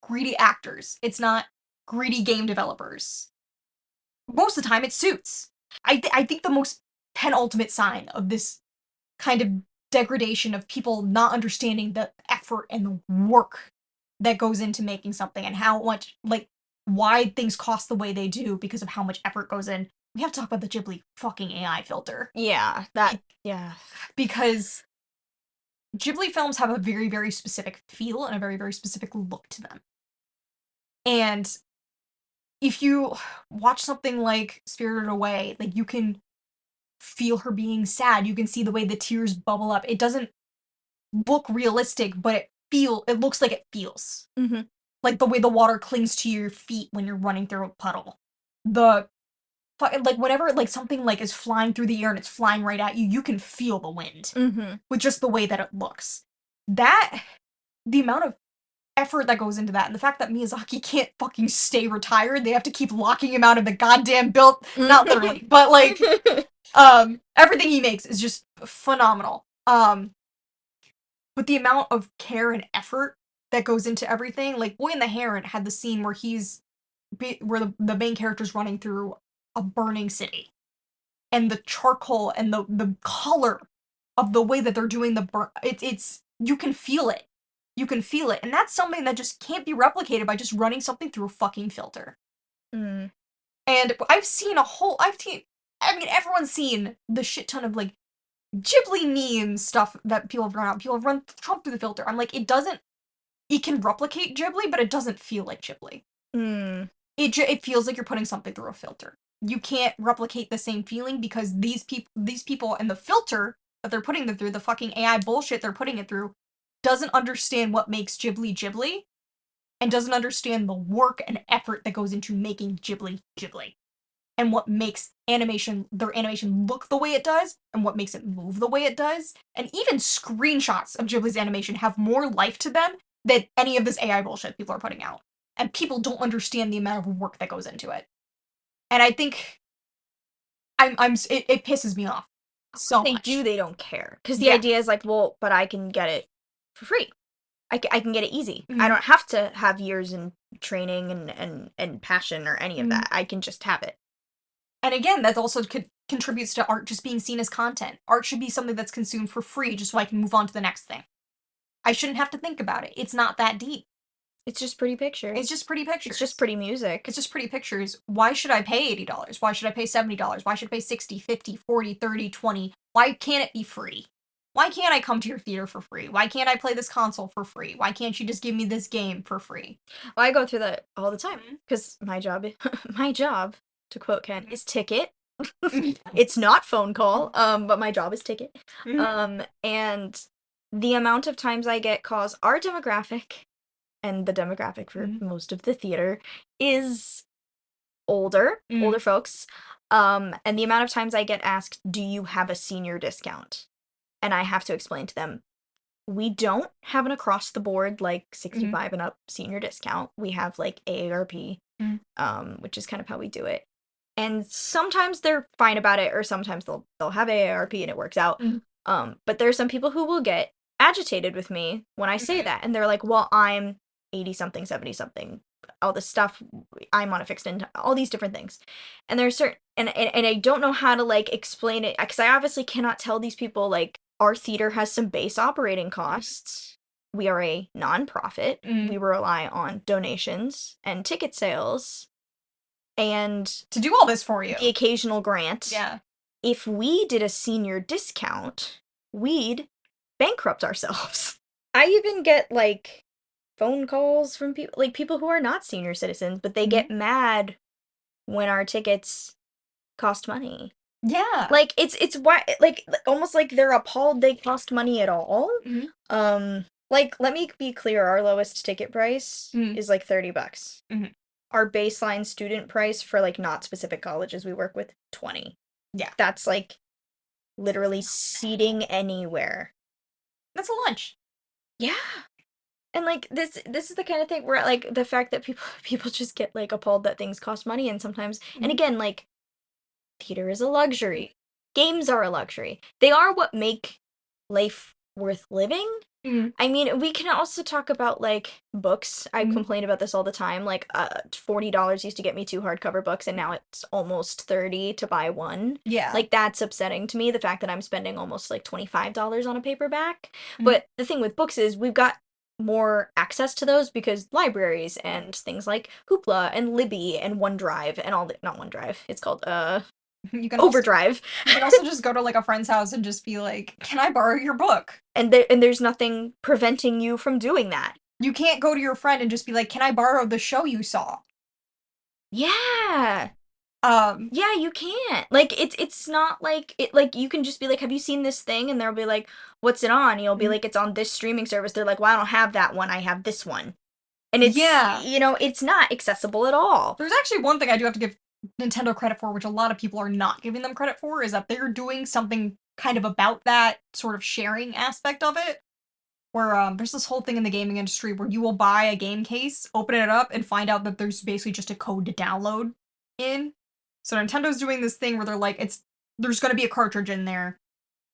greedy actors, it's not greedy game developers. Most of the time, it's suits. I think the most penultimate sign of this kind of degradation of people not understanding the effort and the work that goes into making something and how much like why things cost the way they do because of how much effort goes in. We have to talk about the Ghibli fucking AI filter. Yeah, that yeah. Because Ghibli films have a very, very specific feel and a very, very specific look to them. And if you watch something like Spirited Away, like you can feel her being sad. You can see the way the tears bubble up. It doesn't look realistic, but it looks like it feels. Mm-hmm. Like the way the water clings to your feet when you're running through a puddle. The like whenever like something like is flying through the air and it's flying right at you, you can feel the wind Mm-hmm. with just the way that it looks. That the amount of effort that goes into that and the fact that Miyazaki can't fucking stay retired, they have to keep locking him out of the goddamn built not literally, but like everything he makes is just phenomenal. But the amount of care and effort that goes into everything, like Boy and the Heron had the scene where where the main character's running through a burning city, and the charcoal and the color of the way that they're doing the burn, it's you can feel it, you can feel it, and that's something that just can't be replicated by just running something through a fucking filter. Mm. And I mean, everyone's seen the shit ton of like Ghibli meme stuff that people have run out. People have run Trump through the filter. I'm like, it can replicate Ghibli, but it doesn't feel like Ghibli. Mm. It feels like you're putting something through a filter. You can't replicate the same feeling because these people and the filter that they're putting them through, the fucking AI bullshit they're putting it through, doesn't understand what makes Ghibli Ghibli, and doesn't understand the work and effort that goes into making Ghibli Ghibli, and what makes their animation look the way it does, and what makes it move the way it does. And even screenshots of Ghibli's animation have more life to them than any of this AI bullshit people are putting out. And people don't understand the amount of work that goes into it. And I think it pisses me off so They much. do, they don't care. Because the Yeah. idea is like, well, but I can get it for free. I can get it easy. I Mhm. don't have to have years in training and passion or any of that. I can just have it. And again, that also contributes to art just being seen as content. Art should be something that's consumed for free just so I can move on to the next thing. I shouldn't have to think about it. It's not that deep. It's just pretty pictures. It's just pretty pictures. It's just pretty music. It's just pretty pictures. Why should I pay $80? Why should I pay $70? Why should I pay 60, 50, 40, 30, 20? Why can't it be free? Why can't I come to your theater for free? Why can't I play this console for free? Why can't you just give me this game for free? Well, I go through that all the time Mhm. because my job, to quote Ken, is ticket. It's not phone call, but my job is ticket. And the amount of times I get calls, our demographic, and the demographic for most of the theater is older folks. And the amount of times I get asked, "Do you have a senior discount?" And I have to explain to them, we don't have an across the board like 65 and up senior discount. We have like AARP, which is kind of how we do it. And sometimes they're fine about it, or sometimes they'll have AARP and it works out. But there's some people who will get agitated with me when I say that, and they're like, "Well, I'm 80 something, 70 something, all this stuff. I'm on a fixed income, all these different things." And there's certain and I don't know how to like explain it because I obviously cannot tell these people like our theater has some base operating costs. We are a nonprofit. We rely on donations and ticket sales and to do all this for you. The occasional grant. Yeah. If we did a senior discount, we'd bankrupt ourselves. I even get like phone calls from people who are not senior citizens, but they get mad when our tickets cost money. Yeah. Like it's why like almost like they're appalled they cost money at all. Mm-hmm. Like let me be clear, our lowest ticket price Mm-hmm. is like $30. Mm-hmm. Our baseline student price for like not specific colleges we work with, 20. Yeah. That's like literally seating anywhere. That's a lunch. Yeah. And like this is the kind of thing where like the fact that people just get like appalled that things cost money and sometimes and Mm-hmm. again like theater is a luxury. Games are a luxury. They are what make life worth living. Mm-hmm. I mean, we can also talk about like books. I Mm-hmm. complain about this all the time. Like, $40 used to get me two hardcover books, and now it's almost 30 to buy one. Yeah. Like, that's upsetting to me. The fact that I'm spending almost like $25 on a paperback. Mm-hmm. But the thing with books is we've got more access to those because libraries and things like Hoopla and Libby and OneDrive and all the not OneDrive. It's called You can also Overdrive. you can also just go to like a friend's house and just be like, "Can I borrow your book?" And there's nothing preventing you from doing that. You can't go to your friend and just be like, "Can I borrow the show you saw?" Yeah. Um, Yeah, you can't. Like it's not like it like you can just be like, "Have you seen this thing?" And they'll be like, "What's it on?" You'll be mhm. like, "It's on this streaming service." They're like, "Well, I don't have that one. I have this one." And it's Yeah. it's not accessible at all. There's actually one thing I do have to give Nintendo credit for, which a lot of people are not giving them credit for, is that they're doing something kind of about that sort of sharing aspect of it. Where there's this whole thing in the gaming industry where you will buy a game case, open it up, and find out that there's basically just a code to download in. So Nintendo's doing this thing where they're like, there's gonna be a cartridge in there.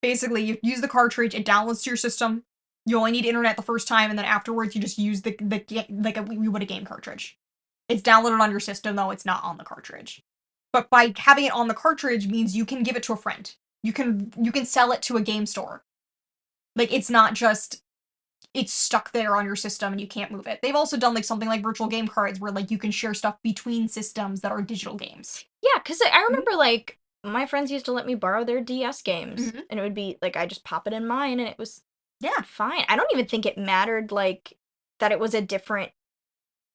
Basically, you use the cartridge, it downloads to your system. You only need internet the first time, and then afterwards you just use like you would a game cartridge. It's downloaded on your system, though it's not on the cartridge. But by having it on the cartridge means you can give it to a friend. You can sell it to a game store. Like it's not just it's stuck there on your system and you can't move it. They've also done like something like virtual game cards where like you can share stuff between systems that are digital games. Yeah, cuz I Mhm. remember like my friends used to let me borrow their DS games Mhm. and it would be like I just pop it in mine and it was Yeah, fine. I don't even think it mattered like that it was a different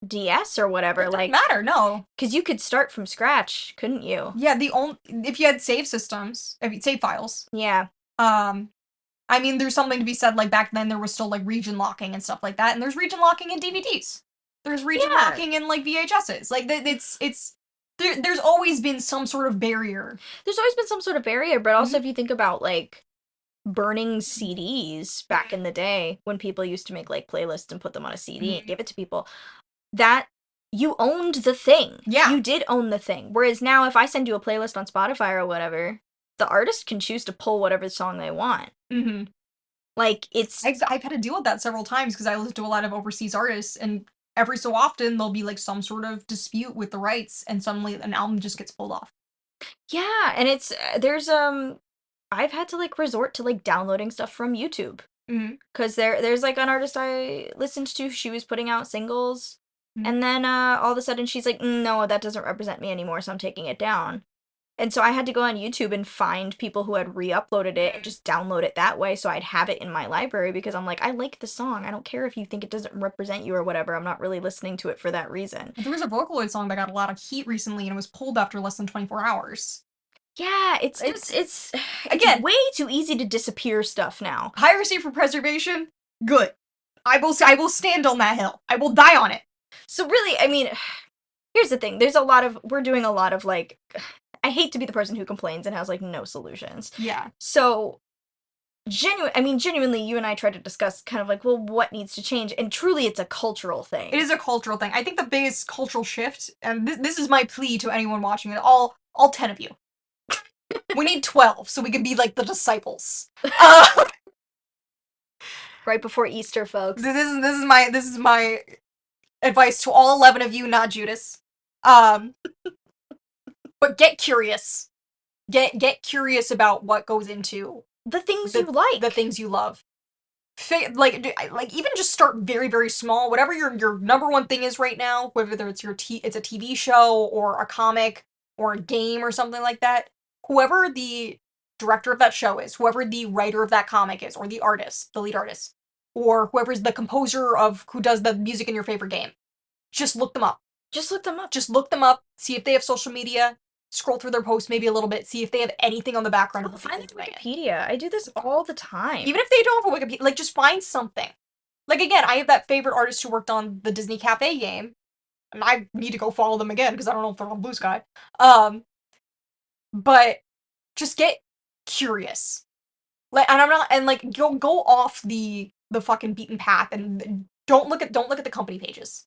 DS or whatever it doesn't like matter. No. cuz you could start from scratch, couldn't you? Yeah, the only if you had save systems, if you save files, Yeah. um, I mean, there's something to be said. Like back then, there was still like region locking and stuff like that, and there's region locking in DVDs. There's region Yeah. locking in like VHSs. Like it's there's always been some sort of barrier. There's always been some sort of barrier, but also Mhm. if you think about like burning CDs back in the day when people used to make like playlists and put them on a CD and Mhm. give it to people, that you owned the thing. Yeah. You did own the thing. Whereas now if I send you a playlist on Spotify or whatever, the artist can choose to pull whatever song they want. Hmm. Like it's I've had to deal with that several times because I listen to a lot of overseas artists, and every so often there'll be like some sort of dispute with the rights, and suddenly an album just gets pulled off. yeah, and it's there's I've had to like resort to like downloading stuff from YouTube. Hmm. Cause there's like an artist I listened to, she was putting out singles, Hmm. and then all of a sudden she's like, no, that doesn't represent me anymore, so I'm taking it down. And so I had to go on YouTube and find people who had re-uploaded it and just download it that way so I'd have it in my library because I'm like, I like the song. I don't care if you think it doesn't represent you or whatever. I'm not really listening to it for that reason. There was a Vocaloid song that got a lot of heat recently, and it was pulled after less than 24 hours. Yeah, it's It's it's just it's it's again, way too easy to disappear stuff now. piracy for preservation, good. I will stand on that hill. I will die on it. So really, I mean, here's the thing. We're doing a lot of like I hate to be the person who complains and has like no solutions. Yeah. So genuinely you and I tried to discuss kind of like, well, what needs to change? And truly it's a cultural thing. It is a cultural thing. I think the biggest cultural shift, and this is my plea to anyone watching it, all 10 of you. We need 12 so we can be like the disciples. Right before Easter, folks. This is my advice to all 11 of you, not Judas. Um, but get curious. Get curious about what goes into The things you the like. things you love. Like even just start very very small. Whatever your number one thing is right now, whether it's a TV show or a comic or a game or something like that. Whoever the director of that show is, whoever the writer of that comic is, or the artist, the lead artist, or whoever's the composer of who does the music in your favorite game, just look them up. Just look them up. Just look them up, see if they have social media, scroll through their posts maybe a little bit, see if they have anything on the background of Oh, the find people their doing it. Wikipedia. I do this all the time. Even if they don't have a Wikipedia, like just find something. Like again, I have that favorite artist who worked on the Disney Cafe game, and I need to go follow them again because I don't know if they're on Blue Sky. But just get curious. Like, and I'm not, and like go off the fucking beaten path and don't look at the company pages.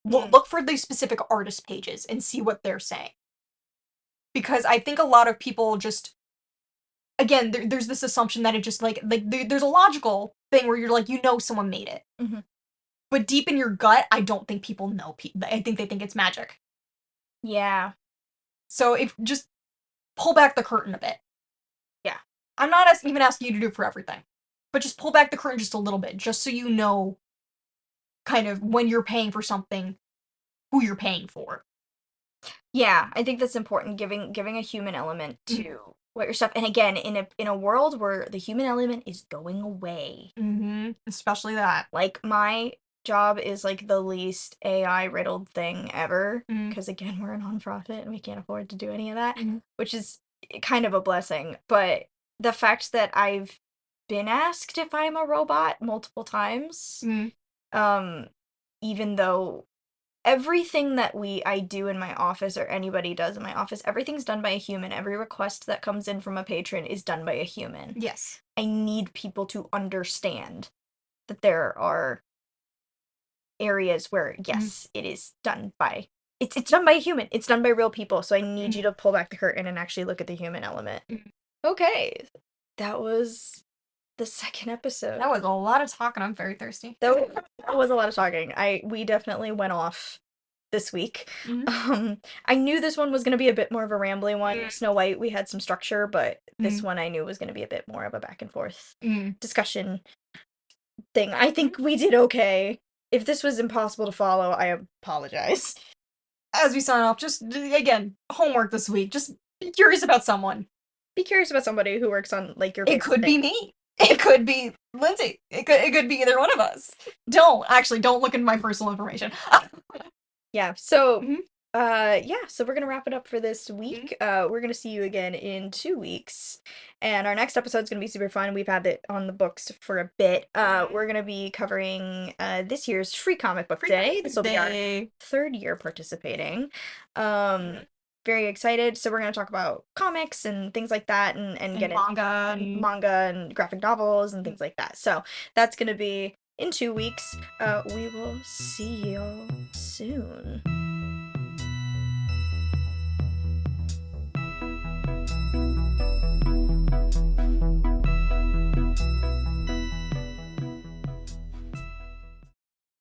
Look for the specific artist pages and see what they're saying. Because I think a lot of people just, again, there's this assumption that it just there's a logical thing where you're like, someone made it. Mhm. But deep in your gut, I don't think people know. I think they think it's magic. Yeah. So if just pull back the curtain a bit. Yeah. I'm not even asking you to do it for everything, but just pull back the curtain just a little bit, just so you know, kind of when you're paying for something, who you're paying for. Yeah, I think that's important, giving a human element to what your stuff. And again, in a world where the human element is going away, Especially that. like my job is like the least AI riddled thing ever. Because again, we're a nonprofit and we can't afford to do any of that, which is kind of a blessing. But the fact that I've been asked if I'm a robot multiple times, um, even though everything that I do in my office or anybody does in my office, everything's done by a human. Every request that comes in from a patron is done by a human. Yes. I need people to understand that there are areas where yes, it is done by it's done by a human. It's done by real people. So I need you to pull back the curtain and actually look at the human element. Okay. That was the second episode. That was a lot of talking. I'm very thirsty. That was a lot of talking. We definitely went off this week. I knew this one was going to be a bit more of a rambling one. Snow White, we had some structure, but this one I knew was going to be a bit more of a back and forth discussion thing. I think we did okay. If this was impossible to follow, I apologize. As we sign off, just again, homework this week. Just be curious about someone. Be curious about somebody who works on like your It favorite could thing. be me. It could be Lindsay. It could be either one of us. Don't look into my personal information. Yeah. So so we're gonna wrap it up for this week. We're gonna see you again in 2 weeks, and our next episode is gonna be super fun. We've had it on the books for a bit. We're gonna be covering this year's Free Comic Book Day. This will be our third year participating. Very excited. So we're gonna talk about comics and things like that, and get into manga and graphic novels and things like that. So that's gonna be in 2 weeks. We will see you soon.